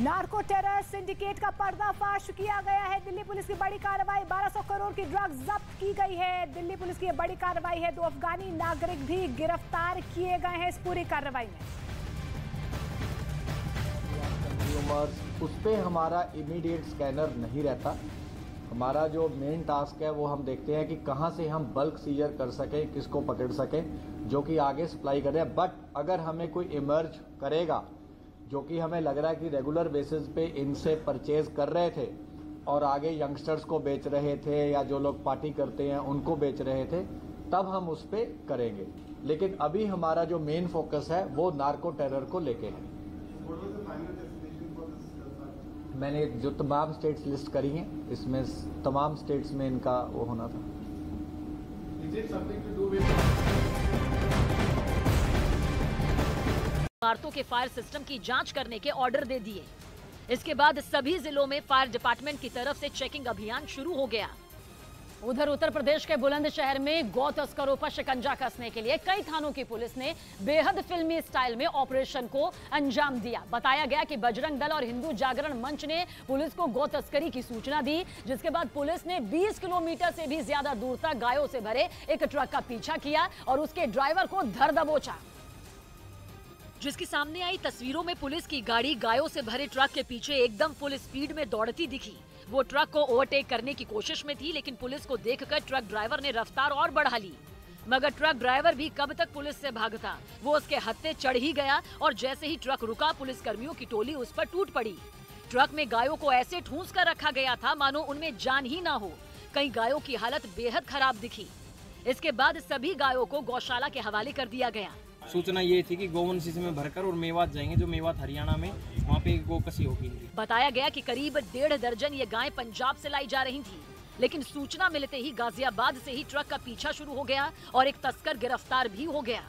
नार्को टेरर सिंडिकेट का पर्दाफाश किया गया है। दिल्ली पुलिस की बड़ी कार्रवाई, 1200 करोड़ की ड्रग्स जब्त की गई है। दिल्ली पुलिस की बड़ी कार्रवाई है। 2 अफगानी नागरिक भी गिरफ्तार किए गए हैं इस पूरी कार्रवाई में। उस पर हमारा इमीडिएट स्कैनर नहीं रहता। हमारा जो मेन टास्क है वो हम देखते हैं कि कहां से हम बल्क सीजर कर सकें, किसको पकड़ सकें, जो कि आगे सप्लाई कर रहे हैं। बट अगर हमें कोई इमर्ज करेगा जो कि हमें लग रहा है कि रेगुलर बेसिस पे इनसे परचेज कर रहे थे और आगे यंगस्टर्स को बेच रहे थे या जो लोग पार्टी करते हैं उनको बेच रहे थे, तब हम उस पर करेंगे। लेकिन अभी हमारा जो मेन फोकस है वो नार्को टेरर को लेके है। मैंने जो तमाम स्टेट्स लिस्ट करी हैं, इसमें तमाम स्टेट्स में इनका वो होना था। इमारतों के फायर सिस्टम की जांच करने के ऑर्डर दे दिए। इसके बाद सभी जिलों में फायर डिपार्टमेंट की तरफ से चेकिंग अभियान शुरू हो गया। उधर उत्तर प्रदेश के बुलंदशहर में गौ तस्करों पर शिकंजा कसने के लिए कई थानों की पुलिस ने बेहद फिल्मी स्टाइल में ऑपरेशन को अंजाम दिया। बताया गया कि बजरंग दल और हिंदू जागरण मंच ने पुलिस को गौ तस्करी की सूचना दी, जिसके बाद पुलिस ने 20 किलोमीटर से भी ज्यादा दूर तक गायों से भरे एक ट्रक का पीछा किया और उसके ड्राइवर को धर दबोचा। जिसकी सामने आई तस्वीरों में पुलिस की गाड़ी गायों से भरे ट्रक के पीछे एकदम फुल स्पीड में दौड़ती दिखी। वो ट्रक को ओवरटेक करने की कोशिश में थी, लेकिन पुलिस को देखकर ट्रक ड्राइवर ने रफ्तार और बढ़ा ली। मगर ट्रक ड्राइवर भी कब तक पुलिस से भागता, वो उसके हत्थे चढ़ ही गया और जैसे ही ट्रक रुका पुलिस कर्मियों की टोली उस पर टूट पड़ी। ट्रक में गायों को ऐसे ठूंस कर रखा गया था मानो उनमें जान ही ना हो। कई गायों की हालत बेहद खराब दिखी। इसके बाद सभी गायों को गौशाला के हवाले कर दिया गया। सूचना ये थी कि गोवंशी में भरकर और मेवात जाएंगे, जो मेवात हरियाणा में, वहाँ पे गोकसी होगी। बताया गया कि करीब 1.5 दर्जन ये गायें पंजाब से लाई जा रही थी, लेकिन सूचना मिलते ही गाजियाबाद से ही ट्रक का पीछा शुरू हो गया और एक तस्कर गिरफ्तार भी हो गया।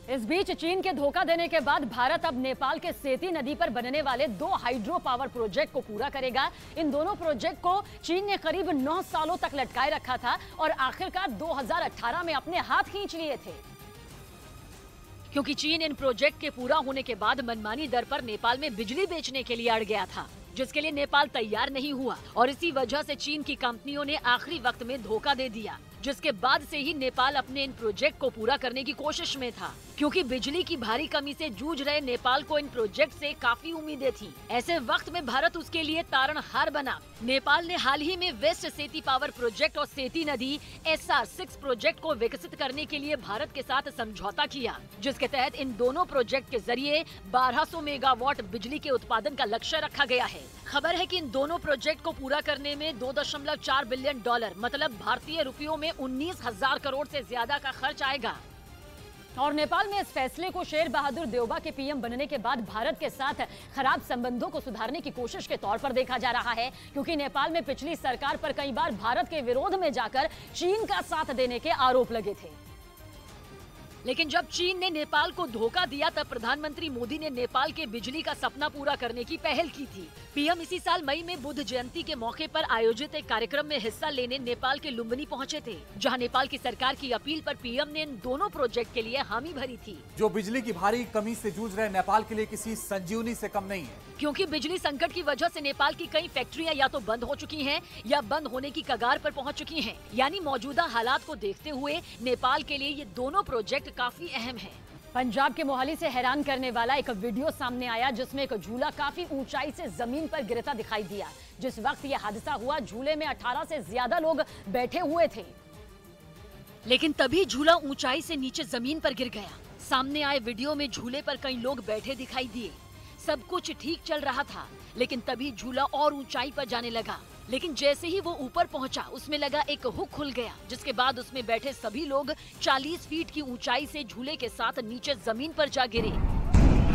इस बीच चीन के धोखा देने के बाद भारत अब नेपाल के सेती नदी पर बनने वाले 2 हाइड्रो पावर प्रोजेक्ट को पूरा करेगा। इन दोनों प्रोजेक्ट को चीन ने करीब 9 सालों तक लटकाए रखा था और आखिरकार 2018 में अपने हाथ खींच लिए थे, क्योंकि चीन इन प्रोजेक्ट के पूरा होने के बाद मनमानी दर पर नेपाल में बिजली बेचने के लिए अड़ गया था, जिसके लिए नेपाल तैयार नहीं हुआ और इसी वजह से चीन की कंपनियों ने आखिरी वक्त में धोखा दे दिया, जिसके बाद से ही नेपाल अपने इन प्रोजेक्ट को पूरा करने की कोशिश में था। क्योंकि बिजली की भारी कमी से जूझ रहे नेपाल को इन प्रोजेक्ट से काफी उम्मीदें थी। ऐसे वक्त में भारत उसके लिए तारणहार बना। नेपाल ने हाल ही में वेस्ट सेती पावर प्रोजेक्ट और सेती नदी SR6 प्रोजेक्ट को विकसित करने के लिए भारत के साथ समझौता किया, जिसके तहत इन दोनों प्रोजेक्ट के जरिए 1200 मेगावाट बिजली के उत्पादन का लक्ष्य रखा गया है। खबर है कि इन दोनों प्रोजेक्ट को पूरा करने में $2.4 बिलियन मतलब भारतीय रुपयों में 19,000 करोड़ से ज्यादा का खर्च आएगा। और नेपाल में इस फैसले को शेर बहादुर देउबा के पीएम बनने के बाद भारत के साथ खराब संबंधों को सुधारने की कोशिश के तौर पर देखा जा रहा है, क्योंकि नेपाल में पिछली सरकार पर कई बार भारत के विरोध में जाकर चीन का साथ देने के आरोप लगे थे। लेकिन जब चीन ने नेपाल को धोखा दिया तब प्रधानमंत्री मोदी ने नेपाल के बिजली का सपना पूरा करने की पहल की थी। पीएम इसी साल मई में बुद्ध जयंती के मौके पर आयोजित एक कार्यक्रम में हिस्सा लेने नेपाल के लुम्बिनी पहुंचे थे, जहां नेपाल की सरकार की अपील पर पीएम ने इन दोनों प्रोजेक्ट के लिए हामी भरी थी। जो बिजली की भारी कमी से जूझ रहे नेपाल के लिए किसी संजीवनी से कम नहीं है, क्योंकि बिजली संकट की वजह से नेपाल की कई फैक्ट्रियां या तो बंद हो चुकी हैं या बंद होने की कगार पर पहुंच चुकी हैं। यानी मौजूदा हालात को देखते हुए नेपाल के लिए ये दोनों प्रोजेक्ट काफी अहम है। पंजाब के मोहाली से हैरान करने वाला एक वीडियो सामने आया, जिसमें एक झूला काफी ऊंचाई से जमीन पर गिरता दिखाई दिया। जिस वक्त यह हादसा हुआ, झूले में 18 से ज्यादा लोग बैठे हुए थे, लेकिन तभी झूला ऊंचाई से नीचे जमीन पर गिर गया। सामने आए वीडियो में झूले पर कई लोग बैठे दिखाई दिए। सब कुछ ठीक चल रहा था, लेकिन तभी झूला और ऊंचाई पर जाने लगा। लेकिन जैसे ही वो ऊपर पहुंचा, उसमें लगा एक हुक खुल गया, जिसके बाद उसमें बैठे सभी लोग 40 फीट की ऊंचाई से झूले के साथ नीचे जमीन पर जा गिरे।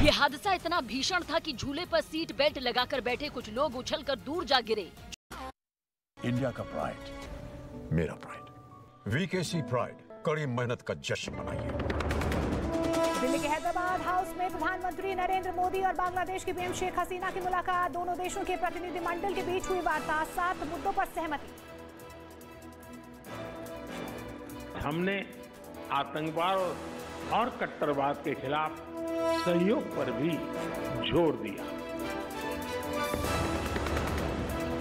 ये हादसा इतना भीषण था कि झूले पर सीट बेल्ट लगाकर बैठे कुछ लोग उछलकर दूर जा गिरे। इंडिया का प्राइड, मेरा प्राइड, वीकेसी प्राइड, कड़ी मेहनत का जश्न मनाइए। दिल्ली के हैदराबाद हाउस में प्रधानमंत्री नरेंद्र मोदी और बांग्लादेश की पीएम शेख हसीना की मुलाकात। दोनों देशों के प्रतिनिधिमंडल के बीच हुई वार्ता, 7 मुद्दों पर सहमति। हमने आतंकवाद और कट्टरवाद के खिलाफ सहयोग पर भी जोर दिया।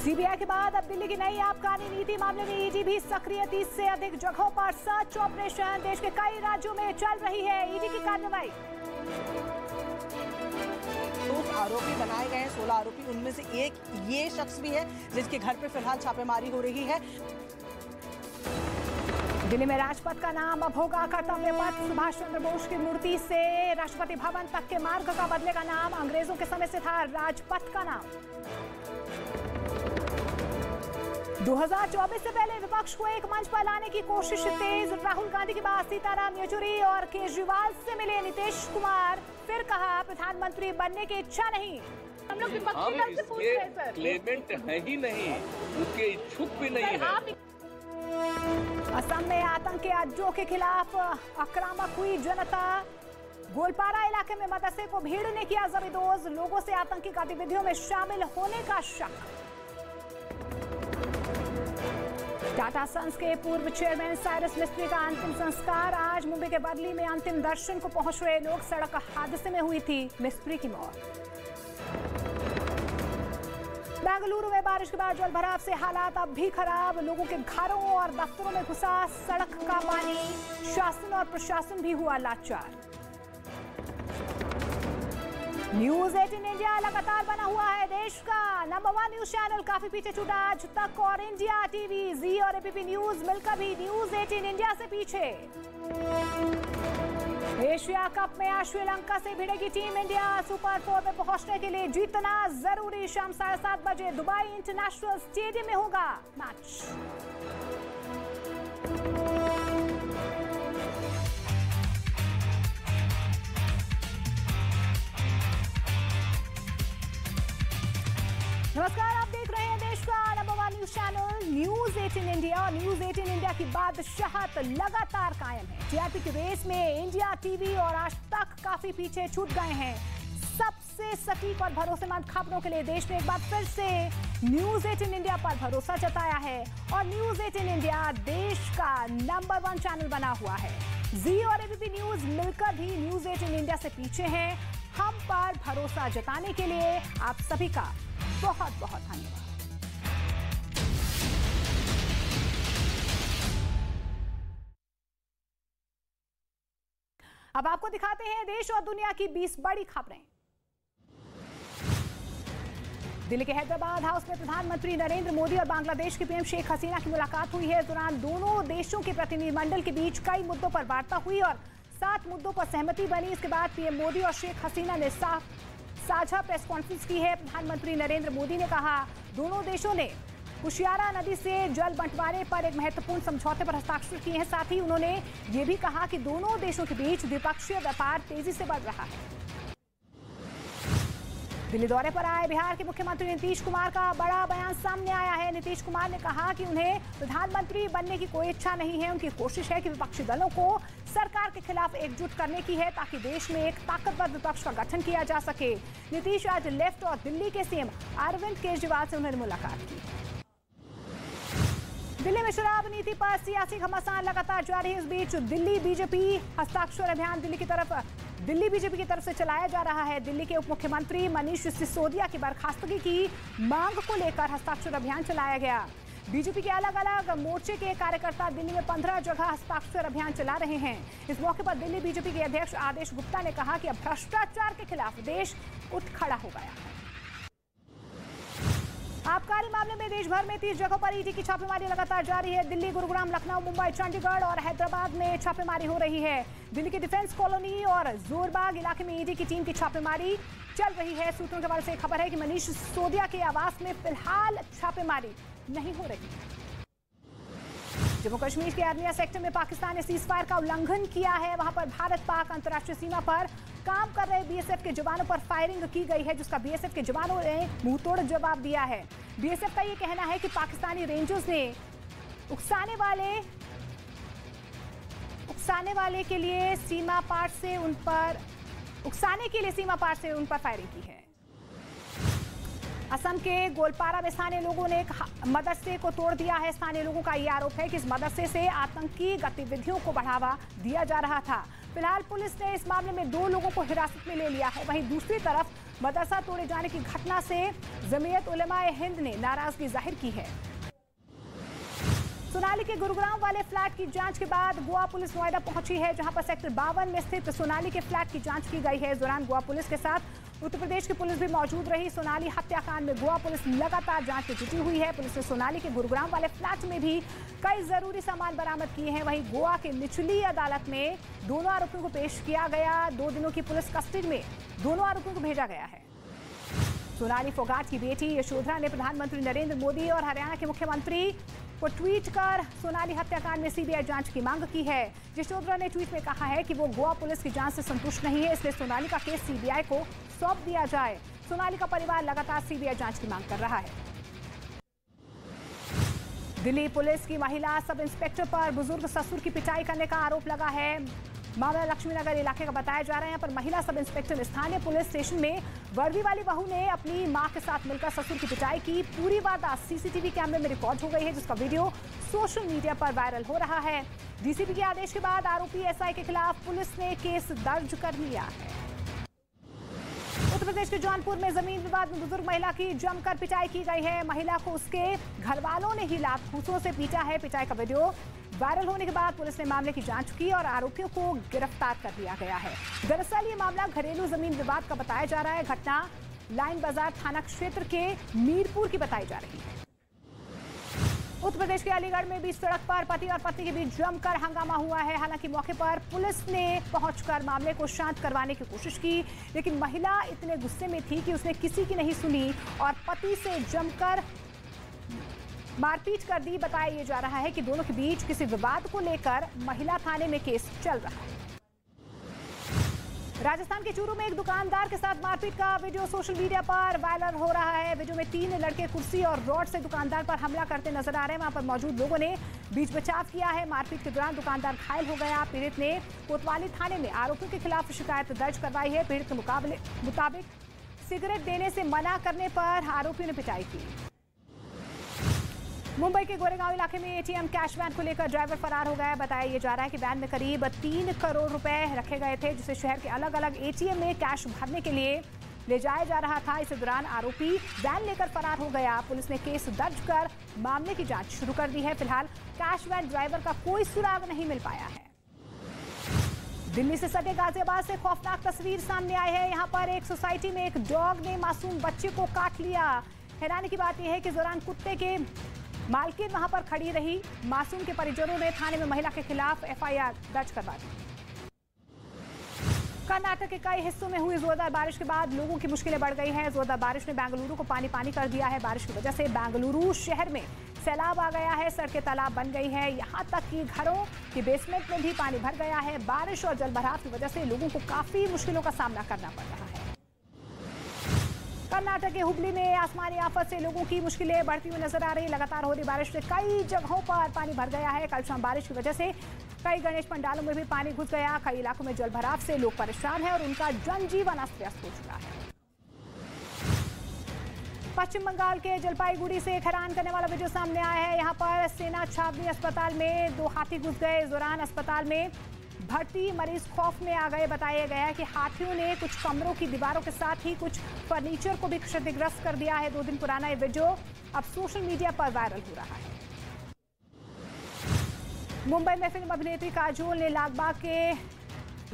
सीबीआई के बाद अब दिल्ली की नई आबकारी नीति मामले में ईडी भी सक्रिय। 30 से अधिक जगहों पर सर्च ऑपरेशन, देश के कई राज्यों में चल रही है ईडी की कार्रवाई। आरोपी बनाए गए हैं 16 आरोपी, उनमें से एक ये शख्स भी है जिसके घर पे फिलहाल छापेमारी हो रही है। दिल्ली में राजपथ का नाम अब होगा कर्तव्य पथ। सुभाष चंद्र बोस की मूर्ति से राष्ट्रपति भवन तक के मार्ग का बदलेगा नाम। अंग्रेजों के समय से था राजपथ का नाम। 2024 से पहले विपक्ष को एक मंच पर लाने की कोशिश तेज। राहुल गांधी के बाद सीताराम येचुरी और केजरीवाल से मिले नीतीश कुमार। फिर कहा प्रधानमंत्री बनने की इच्छा नहीं। हम लोग विपक्षी दल से पूछ रहे हैं सर। क्लेमेंट है ही नहीं, उसके इच्छुक भी नहीं है। असम में आतंक के अड्डों के खिलाफ आक्रामक हुई जनता। गोलपारा इलाके में मदरसे को भीड़ ने किया जबरदोज। लोगों से आतंकी गतिविधियों में शामिल होने का शक। टाटा सन्स के पूर्व चेयरमैन साइरस मिस्त्री का अंतिम संस्कार आज। मुंबई के बर्ली में अंतिम दर्शन को पहुंच रहे लोग। सड़क हादसे में हुई थी मिस्त्री की मौत। बेंगलुरु में बारिश के बाद जलभराव से हालात अब भी खराब। लोगों के घरों और दफ्तरों में घुसा सड़क का पानी। शासन और प्रशासन भी हुआ लाचार। न्यूज 18 इंडिया लगातार बना हुआ है देश का नंबर 1 न्यूज चैनल। काफी पीछे छूटा आज तक और इंडिया टीवी, जी और एबीपी न्यूज मिलकर भी न्यूज 18 इंडिया से पीछे। एशिया कप में आज श्रीलंका से भिड़ेगी टीम इंडिया। सुपर 4 में पहुंचने के लिए जीतना जरूरी। शाम 7:30 बजे दुबई इंटरनेशनल स्टेडियम में होगा मैच। नमस्कार, आप देख रहे हैं देश का number 1 news channel news 18 India. और न्यूज 18 इंडिया की बादशाहत लगातार कायम है। टीआरपी की रेस में इंडिया टीवी और आज तक काफी पीछे छूट गए हैं। सबसे सटीक और भरोसेमंद खबरों के लिए देश ने एक बार फिर से न्यूज 18 इंडिया पर भरोसा जताया है। और न्यूज 18 इंडिया देश का नंबर 1 चैनल बना हुआ है। जी और एबीपी न्यूज मिलकर भी न्यूज 18 इंडिया से पीछे हैं। हम पर भरोसा जताने के लिए आप सभी का बहुत बहुत धन्यवाद। अब आपको दिखाते हैं देश और दुनिया की 20 बड़ी खबरें। दिल्ली के हैदराबाद हाउस में प्रधानमंत्री नरेंद्र मोदी और बांग्लादेश की पीएम शेख हसीना की मुलाकात हुई है। इस दौरान दोनों देशों के प्रतिनिधिमंडल के बीच कई मुद्दों पर वार्ता हुई और 7 मुद्दों पर सहमति बनी। इसके बाद पीएम मोदी और शेख हसीना ने साझा प्रेस कॉन्फ्रेंस की है। प्रधानमंत्री नरेंद्र मोदी ने कहा, दोनों देशों ने कुशियारा नदी से जल बंटवारे पर एक महत्वपूर्ण समझौते पर हस्ताक्षर किए हैं। साथ ही उन्होंने ये भी कहा कि दोनों देशों के बीच द्विपक्षीय व्यापार तेजी से बढ़ रहा है। दिल्ली दौरे पर आए बिहार के मुख्यमंत्री नीतीश कुमार का बड़ा बयान सामने आया है। नीतीश कुमार ने कहा कि उन्हें प्रधानमंत्री बनने की कोई इच्छा नहीं है। उनकी कोशिश है कि विपक्षी दलों को सरकार के खिलाफ एकजुट करने की है ताकि देश में एक ताकतवर विपक्ष का गठन किया जा सके। नीतीश आज लेफ्ट और दिल्ली के सीएम अरविंद केजरीवाल से उन्होंने मुलाकात की। दिल्ली में शराब नीति पर सियासी घमासान लगातार जारी है। इस बीच दिल्ली बीजेपी हस्ताक्षर अभियान दिल्ली बीजेपी की तरफ से चलाया जा रहा है। दिल्ली के उप मुख्यमंत्री मनीष सिसोदिया की बर्खास्तगी की मांग को लेकर हस्ताक्षर अभियान चलाया गया। बीजेपी के अलग अलग मोर्चे के कार्यकर्ता दिल्ली में 15 जगह हस्ताक्षर अभियान चला रहे हैं। इस मौके पर दिल्ली बीजेपी के अध्यक्ष आदेश गुप्ता ने कहा कि अब भ्रष्टाचार के खिलाफ देश उठ खड़ा हो गया है। आबकारी मामले में देश भर में 30 जगहों पर ईडी की छापेमारी लगातार जारी है। दिल्ली, गुरुग्राम, लखनऊ, मुंबई, चंडीगढ़ और हैदराबाद में छापेमारी हो रही है। दिल्ली के डिफेंस कॉलोनी और जोरबाग इलाके में ईडी की टीम की छापेमारी चल रही है। सूत्रों के हवाले से खबर है कि मनीष सिसोदिया के आवास में फिलहाल छापेमारी नहीं हो रही है। जम्मू कश्मीर के आर्निया सेक्टर में पाकिस्तान ने सीजफायर का उल्लंघन किया है। वहां पर भारत पाक अंतर्राष्ट्रीय सीमा पर काम कर रहे बीएसएफ के जवानों पर फायरिंग की गई है, जिसका बीएसएफ के जवानों ने मुंहतोड़ जवाब दिया है। बीएसएफ का ये कहना है कि पाकिस्तानी रेंजर्स ने उकसाने वाले के लिए सीमा पार से उन पर फायरिंग की है। असम के गोलपारा में स्थानीय लोगों ने एक मदरसे को तोड़ दिया है। स्थानीय लोगों का ये आरोप है कि इस मदरसे से आतंकी गतिविधियों को बढ़ावा दिया जा रहा था। फिलहाल पुलिस ने इस मामले में 2 लोगों को हिरासत में ले लिया है। वहीं दूसरी तरफ मदरसा तोड़े जाने की घटना से जमीयत उलेमाए हिंद ने नाराजगी जाहिर की है। सोनाली के गुरुग्राम वाले फ्लैट की जांच के बाद गोवा पुलिस नोएडा पहुंची है, जहां पर सेक्टर 52 में स्थित सोनाली के फ्लैट की जांच की गई है। इस दौरान गोवा पुलिस के साथ उत्तर प्रदेश की पुलिस भी मौजूद रही। सोनाली हत्याकांड में गोवा पुलिस लगातार जांच में जुटी हुई है। पुलिस ने सोनाली के गुरुग्राम वाले फ्लैट में भी कई जरूरी सामान बरामद किए हैं। वहीं गोवा के निचली अदालत में दोनों आरोपियों को पेश किया गया। 2 दिनों की पुलिस कस्टडी में दोनों आरोपियों को भेजा गया है। सोनाली फोगाट की बेटी यशोधरा ने प्रधानमंत्री नरेंद्र मोदी और हरियाणा के मुख्यमंत्री को ट्वीट कर सोनाली हत्याकांड में सीबीआई जांच की मांग की है। यशोधरा ने ट्वीट में कहा है कि वो गोवा पुलिस की जांच से संतुष्ट नहीं है, इसलिए सोनाली का केस सीबीआई को सौंप दिया जाए। सोनाली का परिवार लगातार सीबीआई जांच की मांग कर रहा है। दिल्ली पुलिस की महिला सब इंस्पेक्टर पर बुजुर्ग ससुर की पिटाई करने का आरोप लगा है। मामला लक्ष्मीनगर इलाके का बताया जा रहा है। यहाँ पर महिला सब इंस्पेक्टर स्थानीय पुलिस स्टेशन में वर्दी वाली बहू ने अपनी मां के साथ मिलकर ससुर की पिटाई की। पूरी वारदात सीसीटीवी कैमरे में रिकॉर्ड हो गई है, जिसका वीडियो सोशल मीडिया पर वायरल हो रहा है। डीसीपी के आदेश के बाद आरोपी एसआई के खिलाफ पुलिस ने केस दर्ज कर लिया है। उत्तर प्रदेश के जौनपुर में जमीन विवाद में बुजुर्ग महिला की जमकर पिटाई की गई है। महिला को उसके घर वालों ने ही लात घूंसों से पीटा है। पिटाई का वीडियो वायरल होने के बाद पुलिस ने मामले की जांच की और आरोपियों को गिरफ्तार कर लिया गया है। दरअसल ये मामला घरेलू जमीन विवाद का बताया जा रहा है। घटना लाइन बाजार थाना क्षेत्र के मीरपुर की बताई जा रही है। उत्तर प्रदेश के अलीगढ़ में भी सड़क पर पति और पत्नी के बीच जमकर हंगामा हुआ है। हालांकि मौके पर पुलिस ने पहुंचकर मामले को शांत करवाने की कोशिश की, लेकिन महिला इतने गुस्से में थी कि उसने किसी की नहीं सुनी और पति से जमकर मारपीट कर दी। बताया जा रहा है कि दोनों के बीच किसी विवाद को लेकर महिला थाने में केस चल रहा है। राजस्थान के चूरू में एक दुकानदार के साथ मारपीट का वीडियो सोशल मीडिया पर वायरल हो रहा है। वीडियो में 3 लड़के कुर्सी और रॉड से दुकानदार पर हमला करते नजर आ रहे हैं। वहां पर मौजूद लोगों ने बीच बचाव किया है। मारपीट के दौरान दुकानदार घायल हो गया। पीड़ित ने कोतवाली थाने में आरोपियों के खिलाफ शिकायत दर्ज करवाई है। पीड़ित के मुताबिक सिगरेट देने से मना करने पर आरोपियों ने पिटाई की। मुंबई के गोरेगांव इलाके में एटीएम कैश वैन को लेकर ड्राइवर फरार हो गया। बताया जा रहा है कि वैन में करीब 3 करोड़ रुपए रखे गए थे, जिसे शहर के अलग अलग एटीएम में कैश भरने के लिए ले जाया जा रहा था। इस दौरान आरोपी वैन लेकर फरार हो गया। पुलिस ने केस दर्ज कर मामले की जांच शुरू कर दी है। फिलहाल कैश वैन ड्राइवर का कोई सुराग नहीं मिल पाया है। दिल्ली से सटे गाजियाबाद से खौफनाक तस्वीर सामने आई है। यहाँ पर एक सोसाइटी में एक डॉग ने मासूम बच्चे को काट लिया। हैरानी की बात यह है कि दौरान कुत्ते के मालकिन वहां पर खड़ी रही। मासूम के परिजनों ने थाने में महिला के खिलाफ एफआईआर दर्ज करवा दी। कर्नाटक के कई हिस्सों में हुई जोरदार बारिश के बाद लोगों की मुश्किलें बढ़ गई हैं। जोरदार बारिश ने बेंगलुरु को पानी पानी कर दिया है। बारिश की वजह से बेंगलुरु शहर में सैलाब आ गया है। सड़कें तालाब बन गई है। यहाँ तक कि घरों की बेसमेंट में भी पानी भर गया है। बारिश और जलभराव की वजह से लोगों को काफी मुश्किलों का सामना करना पड़ रहा है। कर्नाटक के हुबली में आसमानी आफत से लोगों की मुश्किलें बढ़ती हुई नजर आ रही। लगातार हो रही बारिश से कई जगहों पर पानी भर गया है। कल शाम बारिश की वजह से कई गणेश पंडालों में भी पानी घुस गया। कई इलाकों में जलभराव से लोग परेशान हैं और उनका जनजीवन अस्त व्यस्त हो चुका है। पश्चिम बंगाल के जलपाईगुड़ी से एक हैरान करने वाला वीडियो सामने आया है। यहाँ पर सेना छावनी अस्पताल में 2 हाथी घुस गए। इस दौरान अस्पताल में भर्ती मरीज खौफ में आ गए। बताया गया है कि हाथियों ने कुछ कमरों की दीवारों के साथ ही कुछ फर्नीचर को भी क्षतिग्रस्त कर दिया है। 2 दिन पुराना ये वीडियो अब सोशल मीडिया पर वायरल हो रहा है। मुंबई में फिल्म अभिनेत्री काजोल ने लालबाग के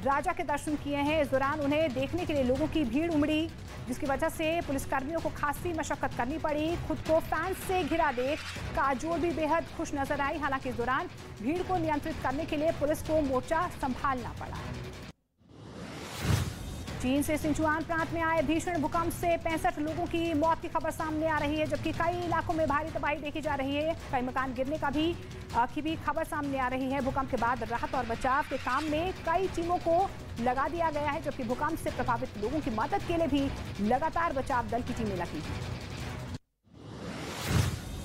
राजा के दर्शन किए हैं। इस दौरान उन्हें देखने के लिए लोगों की भीड़ उमड़ी, जिसकी वजह से पुलिसकर्मियों को खासी मशक्कत करनी पड़ी। खुद को फैंस से घिरा देख काजोल भी बेहद खुश नजर आई। हालांकि इस दौरान भीड़ को नियंत्रित करने के लिए पुलिस को मोर्चा संभालना पड़ा। चीन से सिंचुआन प्रांत में आए भीषण भूकंप से 65 लोगों की मौत की खबर सामने आ रही है, जबकि कई इलाकों में भारी तबाही देखी जा रही है। कई मकान गिरने की भी खबर सामने आ रही है। भूकंप के बाद राहत और बचाव के काम में कई टीमों को लगा दिया गया है, जबकि भूकंप से प्रभावित लोगों की मदद के लिए भी लगातार बचाव दल की टीमें लगी हैं।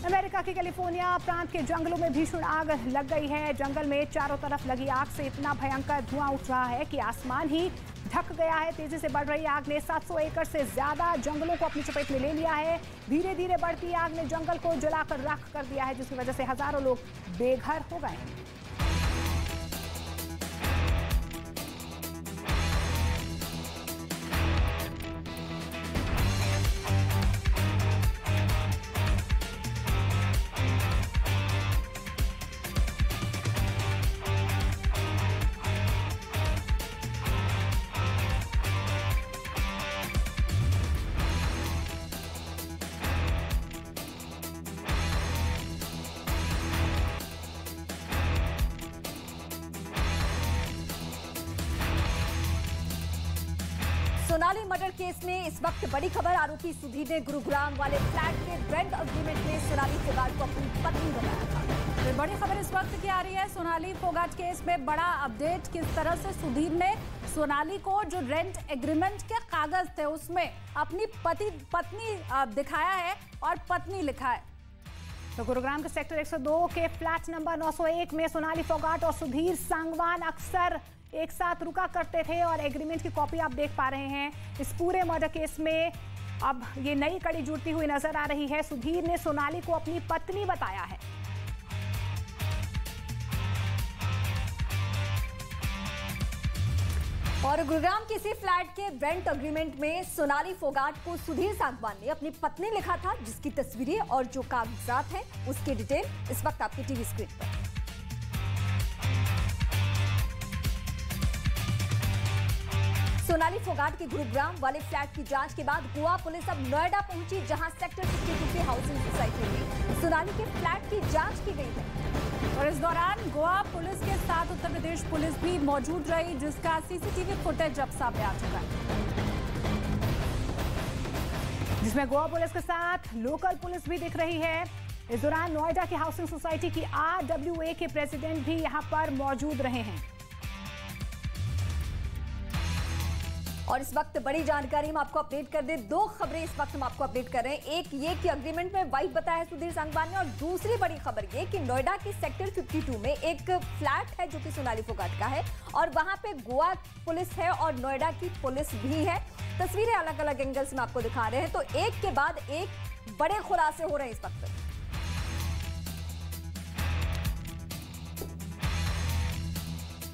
अमेरिका के कैलिफोर्निया प्रांत के जंगलों में भीषण आग लग गई है। जंगल में चारों तरफ लगी आग से इतना भयंकर धुआं उठ रहा है कि आसमान ही ढक गया है। तेजी से बढ़ रही आग ने 700 एकड़ से ज्यादा जंगलों को अपनी चपेट में ले लिया है। धीरे धीरे बढ़ती आग ने जंगल को जलाकर राख कर दिया है, जिसकी वजह से हजारों लोग बेघर हो गए हैं। सोनाली मर्डर केस में इस वक्त बड़ी खबर। आरोपी सुधीर ने गुरुग्राम वाले फ्लैट के रेंट अग्रीमेंट में सोनाली फोगाट को अपनी पत्नी बनाया था। तो बड़ी खबर इस वक्त की आ रही है सोनाली फोगाट केस में बड़ा अपडेट। किस तरह से सुधीर ने सोनाली को जो रेंट एग्रीमेंट के कागज थे उसमें अपनी पत्नी दिखाया है और पत्नी लिखा है। तो गुरुग्राम के सेक्टर 102 के फ्लैट नंबर 901 में सोनाली फोगाट और सुधीर सांगवान अक्सर एक साथ रुका करते थे और एग्रीमेंट की कॉपी आप देख पा रहे हैं। इस पूरे मर्डर केस में अब ये नई कड़ी जुड़ती हुई नजर आ रही है। सुधीर ने सोनाली को अपनी पत्नी बताया है। और गुरुग्राम के इसी फ्लैट के रेंट अग्रीमेंट में सोनाली फोगाट को सुधीर सांगवान ने अपनी पत्नी लिखा था, जिसकी तस्वीरें और जो कागजात हैं उसकी डिटेल इस वक्त आपकी टीवी स्क्रीन पर। सोनाली फोगाट के गुरुग्राम वाले फ्लैट की जांच के बाद गोवा पुलिस अब नोएडा पहुंची, जहां सेक्टर 52 की हाउसिंग सोसाइटी में सोनाली के फ्लैट की जांच की गई है। और इस दौरान गोवा पुलिस के साथ उत्तर प्रदेश पुलिस भी मौजूद रही, जिसका सीसीटीवी फुटेज अब सामने आ चुका है, जिसमें गोवा पुलिस के साथ लोकल पुलिस भी दिख रही है। इस दौरान नोएडा की हाउसिंग सोसाइटी की RWA के प्रेसिडेंट भी यहां पर मौजूद रहे हैं। और इस वक्त बड़ी जानकारी हम आपको अपडेट कर दें। 2 खबरें इस वक्त हम आपको अपडेट कर रहे हैं। एक ये कि अग्रीमेंट में वाइफ बताया है सुधीर सांगवान ने, और दूसरी बड़ी खबर ये कि नोएडा के सेक्टर 52 में एक फ्लैट है जो कि सोनाली फोगाट का है, और वहां पे गोवा पुलिस है और नोएडा की पुलिस भी है। तस्वीरें अलग अलग एंगल से हम आपको दिखा रहे हैं, तो एक के बाद एक बड़े खुलासे हो रहे हैं इस वक्त।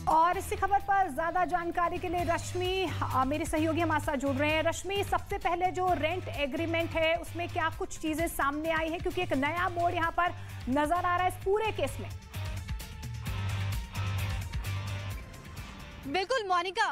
और इसी खबर पर ज्यादा जानकारी के लिए रश्मि मेरे सहयोगी हमारे साथ जुड़ रहे हैं। रश्मि, सबसे पहले जो रेंट एग्रीमेंट है उसमें क्या कुछ चीजें सामने आई है, क्योंकि एक नया मोड़ यहां पर नजर आ रहा है इस पूरे केस में। बिल्कुल मोनिका,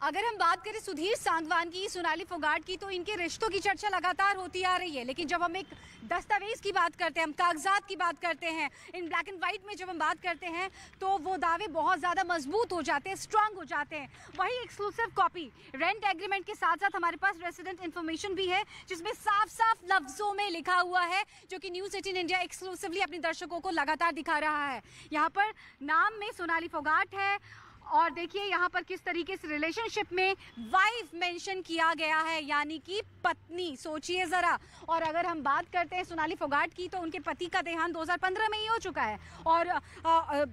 अगर हम बात करें सुधीर सांगवान की, सोनाली फोगाट की, तो इनके रिश्तों की चर्चा लगातार होती आ रही है। लेकिन जब हम एक दस्तावेज की बात करते हैं, हम कागजात की बात करते हैं, इन ब्लैक एंड व्हाइट में जब हम बात करते हैं तो वो दावे बहुत ज़्यादा मजबूत हो जाते हैं, स्ट्रांग हो जाते हैं। वही एक्सक्लूसिव कॉपी रेंट एग्रीमेंट के साथ साथ हमारे पास रेसिडेंट इन्फॉर्मेशन भी है, जिसमें साफ साफ लफ्जों में लिखा हुआ है, जो कि न्यूज़ 18 इंडिया एक्सक्लूसिवली अपने दर्शकों को लगातार दिखा रहा है। यहाँ पर नाम में सोनाली फोगाट है और देखिए यहाँ पर किस तरीके से रिलेशनशिप में वाइफ मेंशन किया गया है, यानी कि पत्नी। सोचिए ज़रा। और अगर हम बात करते हैं सोनाली फोगाट की, तो उनके पति का देहांत 2015 में ही हो चुका है। और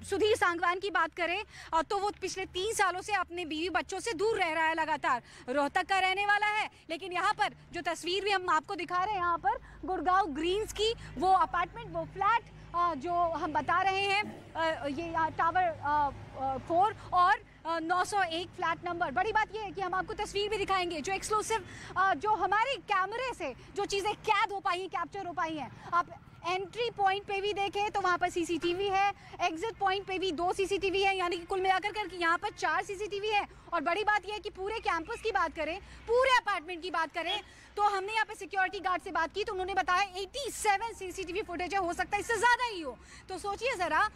सुधीर सांगवान की बात करें तो वो पिछले 3 सालों से अपने बीवी बच्चों से दूर रह रहा है लगातार। रोहतक का रहने वाला है, लेकिन यहाँ पर जो तस्वीर भी हम आपको दिखा रहे हैं, यहाँ पर गुड़गांव ग्रीन्स की वो अपार्टमेंट, वो फ्लैट जो हम बता रहे हैं, ये टावर 4 और 901 फ्लैट नंबर। बड़ी बात ये है कि हम आपको तस्वीर भी दिखाएंगे जो एक्सक्लूसिव, जो हमारे कैमरे से जो चीज़ें कैद हो पाई हैं, कैप्चर हो पाई हैं। आप एंट्री पॉइंट पे भी देखें तो वहाँ पर सीसीटीवी है, एग्जिट पॉइंट पे भी 2 सीसीटीवी है, यानी कि कुल मिलाकर कर यहाँ पर 4 सीसीटीवी है। और बड़ी बात यह है कि पूरे कैंपस की बात करें, पूरे अपार्टमेंट की बात करें, तो हमने यहाँ पे सिक्योरिटी गार्ड से बात की तो उन्होंने बताया 87 सीसीटीवी फुटेज है, हो सकता है इससे ज़्यादा ही हो। तो सोचिए ज़रा,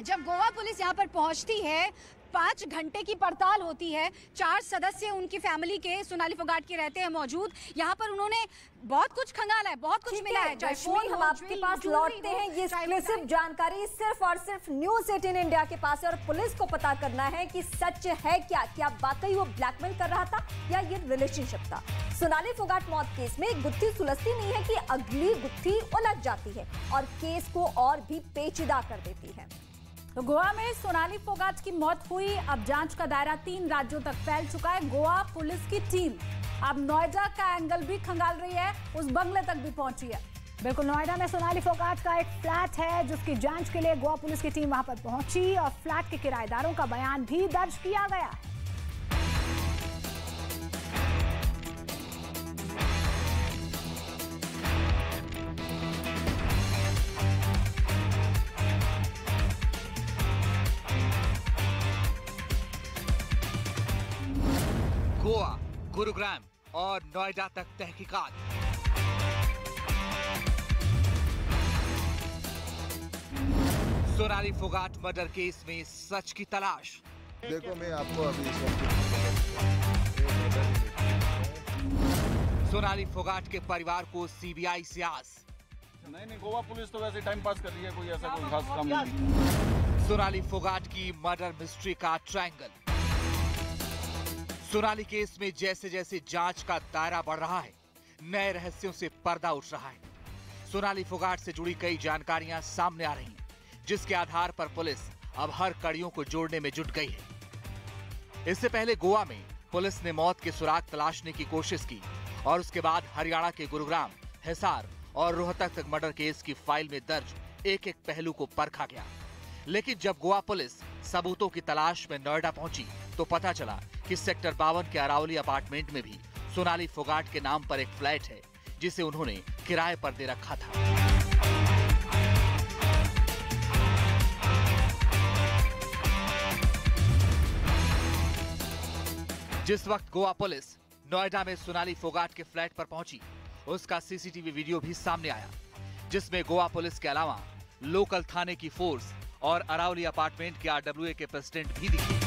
जब गोवा पुलिस यहाँ पर पहुँचती है, 5 घंटे की पड़ताल होती है, 4 सदस्य उनकी फैमिली के, सोनाली फोगाट के रहते हैं मौजूद। यहाँ पर उन्होंने बहुत कुछ खंगाला है, बहुत कुछ मिला है। रश्मि, हम आपके पास लौटते हैं। ये एक्सक्लूसिव जानकारी सिर्फ और सिर्फ न्यूज़ 18 इंडिया के पास है और पुलिस को पता करना है कि सच है क्या वाकई वो ब्लैकमेल कर रहा था या ये रिलेशनशिप था। सोनाली फोगाट मौत केस में एक गुत्थी सुलझती नहीं है कि अगली गुत्थी उलझ जाती है और केस को और भी पेचीदा कर देती है। तो गोवा में सोनाली फोगाट की मौत हुई। अब जांच का दायरा 3 राज्यों तक फैल चुका है। गोवा पुलिस की टीम अब नोएडा का एंगल भी खंगाल रही है, उस बंगले तक भी पहुंची है। बिल्कुल, नोएडा में सोनाली फोगाट का एक फ्लैट है जिसकी जांच के लिए गोवा पुलिस की टीम वहां पर पहुंची और फ्लैट के किराएदारों का बयान भी दर्ज किया गया है। गोवा, गुरुग्राम और नोएडा तक तहकीकात। सोनाली फोगाट मर्डर केस में सच की तलाश। देखो, मैं आपको अभी सोनाली फोगाट के परिवार को सीबीआई से आस। नहीं, गोवा पुलिस तो वैसे टाइम पास कर रही है, कोई ऐसा कोई खास काम नहीं। सोनाली फोगाट की मर्डर मिस्ट्री का ट्रायंगल। सोनाली केस में जैसे जैसे जांच का दायरा बढ़ रहा है, नए रहस्यों से पर्दा उठ रहा है। सोनाली फोगाट से जुड़ी कई जानकारियां सामने आ रही हैं, जिसके आधार पर पुलिस अब हर कड़ियों को जोड़ने में जुट गई है। इससे पहले गोवा में पुलिस ने मौत के सुराग तलाशने की कोशिश की और उसके बाद हरियाणा के गुरुग्राम, हिसार और रोहतक तक मर्डर केस की फाइल में दर्ज एक एक पहलू को परखा गया। लेकिन जब गोवा पुलिस सबूतों की तलाश में नोएडा पहुंची तो पता चला कि सेक्टर 52 के अरावली अपार्टमेंट में भी सोनाली फोगाट के नाम पर एक फ्लैट है, जिसे उन्होंने किराए पर दे रखा था। जिस वक्त गोवा पुलिस नोएडा में सोनाली फोगाट के फ्लैट पर पहुंची, उसका सीसीटीवी वीडियो भी सामने आया, जिसमें गोवा पुलिस के अलावा लोकल थाने की फोर्स और अरावली अपार्टमेंट के आरडब्ल्यूए के प्रेसिडेंट भी दिखे।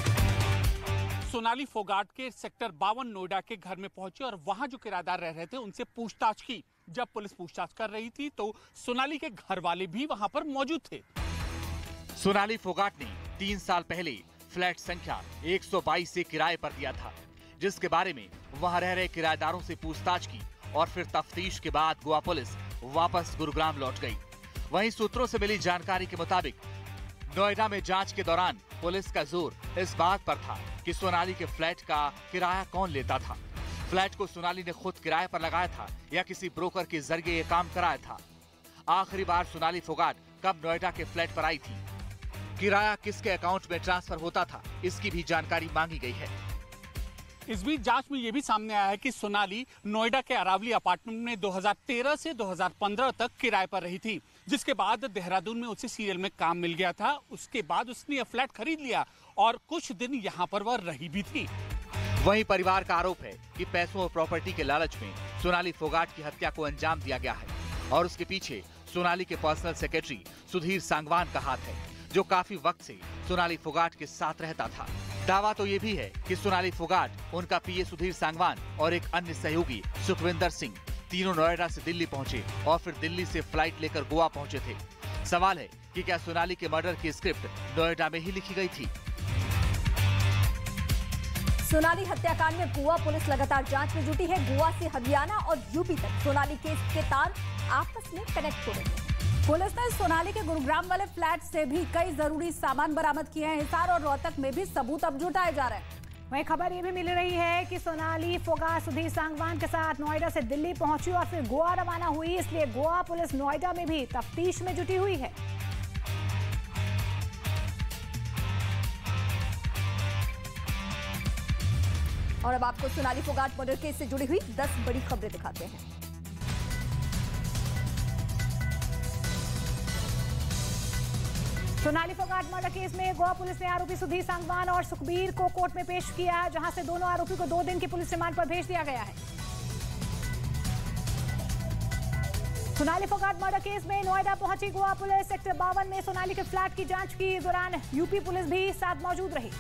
सोनाली फोगाट के सेक्टर 52 नोएडा के घर में पहुंचे और वहां जो किराएदार रह रहे थे उनसे पूछताछ की। जब पुलिस पूछताछ कर रही थी तो सोनाली के घर वाले भी वहां पर मौजूद थे। सोनाली फोगाट ने 3 साल पहले फ्लैट संख्या 122 से किराए पर दिया था, जिसके बारे में वहां रह रहे किराएदारों से पूछताछ की और फिर तफ्तीश के बाद गोवा पुलिस वापस गुरुग्राम लौट गई। वहीं सूत्रों से मिली जानकारी के मुताबिक नोएडा में जांच के दौरान पुलिस का जोर इस बात पर था कि सोनाली के फ्लैट का किराया कौन लेता था। फ्लैट को सोनाली ने खुद किराए पर लगाया था या किसी ब्रोकर के जरिए ये काम कराया था। आखिरी बार सोनाली फोगाट कब नोएडा के फ्लैट पर आई थी, किराया किसके अकाउंट में ट्रांसफर होता था, इसकी भी जानकारी मांगी गई है। इस बीच जांच में यह भी सामने आया है कि सोनाली नोएडा के अरावली अपार्टमेंट में 2013 से 2015 तक किराए पर रही थी, जिसके बाद देहरादून में उसे सीरियल में काम मिल गया था। उसके बाद उसने यह फ्लैट खरीद लिया और कुछ दिन यहाँ पर वह रही भी थी। वहीं परिवार का आरोप है कि पैसों और प्रॉपर्टी के लालच में सोनाली फोगाट की हत्या को अंजाम दिया गया है और उसके पीछे सोनाली के पर्सनल सेक्रेटरी सुधीर सांगवान का हाथ है, जो काफी वक्त से सोनाली फोगाट के साथ रहता था। दावा तो ये भी है कि सोनाली फोगाट, उनका पीए सुधीर सांगवान और एक अन्य सहयोगी सुखविंदर सिंह तीनों नोएडा से दिल्ली पहुंचे और फिर दिल्ली से फ्लाइट लेकर गोवा पहुंचे थे। सवाल है कि क्या सोनाली के मर्डर की स्क्रिप्ट नोएडा में ही लिखी गई थी? सोनाली हत्याकांड में गोवा पुलिस लगातार जांच में जुटी है। गोवा से हरियाणा और यूपी तक सोनाली केस के तार आपस में कनेक्ट हो रहे हैं। पुलिस ने सोनाली के गुरुग्राम वाले फ्लैट से भी कई जरूरी सामान बरामद किए हैं। हिसार और रोहतक में भी सबूत अब जुटाए जा रहे हैं। वहीं खबर ये भी मिल रही है कि सोनाली फोगाट सुधीर सांगवान के साथ नोएडा से दिल्ली पहुंची और फिर गोवा रवाना हुई, इसलिए गोवा पुलिस नोएडा में भी तफ्तीश में जुटी हुई है। और अब आपको सोनाली फोगाट मर्डर केस से जुड़ी हुई 10 बड़ी खबरें दिखाते हैं। सोनाली फोगाट मर्डर केस में गोवा पुलिस ने आरोपी सुधीर सांगवान और सुखबीर को कोर्ट में पेश किया, जहां से दोनों आरोपी को 2 दिन की पुलिस रिमांड पर भेज दिया गया है। सोनाली फोगाट मर्डर केस में नोएडा पहुंची गोवा पुलिस। सेक्टर 52 में सोनाली के फ्लैट की जांच की दौरान यूपी पुलिस भी साथ मौजूद रही।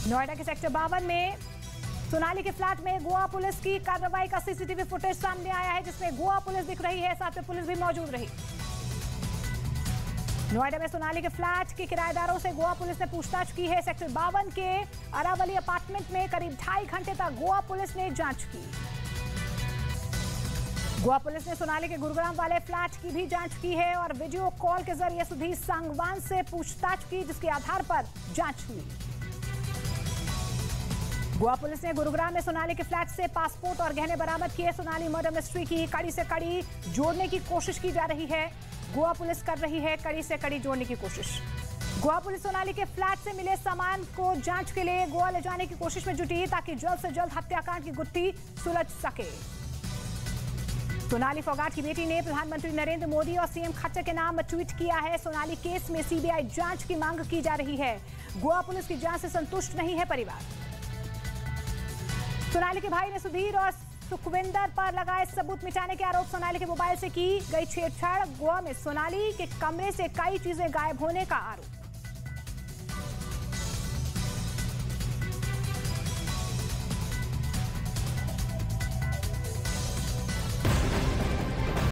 नोएडा के सेक्टर 52 में सोनाली के फ्लैट में गोवा पुलिस की कार्रवाई का सीसीटीवी फुटेज सामने आया है, जिसमें गोवा पुलिस दिख रही है, साथ में पुलिस भी मौजूद रही। नोएडा में सोनाली के फ्लैट के किराएदारों से गोवा पुलिस ने पूछताछ की है। सेक्टर 52 के अरावली अपार्टमेंट में करीब 2.5 घंटे तक गोवा पुलिस ने जांच की। गोवा पुलिस ने सोनाली के गुरुग्राम वाले फ्लैट की भी जांच की है और वीडियो कॉल के जरिए सुधीर सांगवान से पूछताछ की, जिसके आधार पर जांच हुई। गोवा पुलिस ने गुरुग्राम में सोनाली के फ्लैट से पासपोर्ट और गहने बरामद किए। सोनाली मर्डर मिस्ट्री की कड़ी से कड़ी जोड़ने की कोशिश की जा रही है। गोवा पुलिस कर रही है कड़ी से कड़ी जोड़ने की कोशिश। गोवा पुलिस सोनाली के फ्लैट से मिले सामान को जांच के लिए गोवा ले जाने की कोशिश में जुटी, ताकि जल्द से जल्द हत्याकांड की गुत्थी सुलझ सके। सोनाली फोगाट की बेटी ने प्रधानमंत्री नरेंद्र मोदी और सीएम खट्टर के नाम ट्वीट किया है। सोनाली केस में सीबीआई जांच की मांग की जा रही है। गोवा पुलिस की जांच से संतुष्ट नहीं है परिवार। सोनाली के भाई ने सुधीर और सुखविंदर पर लगाए सबूत मिटाने के आरोप। सोनाली के मोबाइल से की गई छेड़छाड़, गोवा में सोनाली के कमरे से कई चीजें गायब होने का आरोप।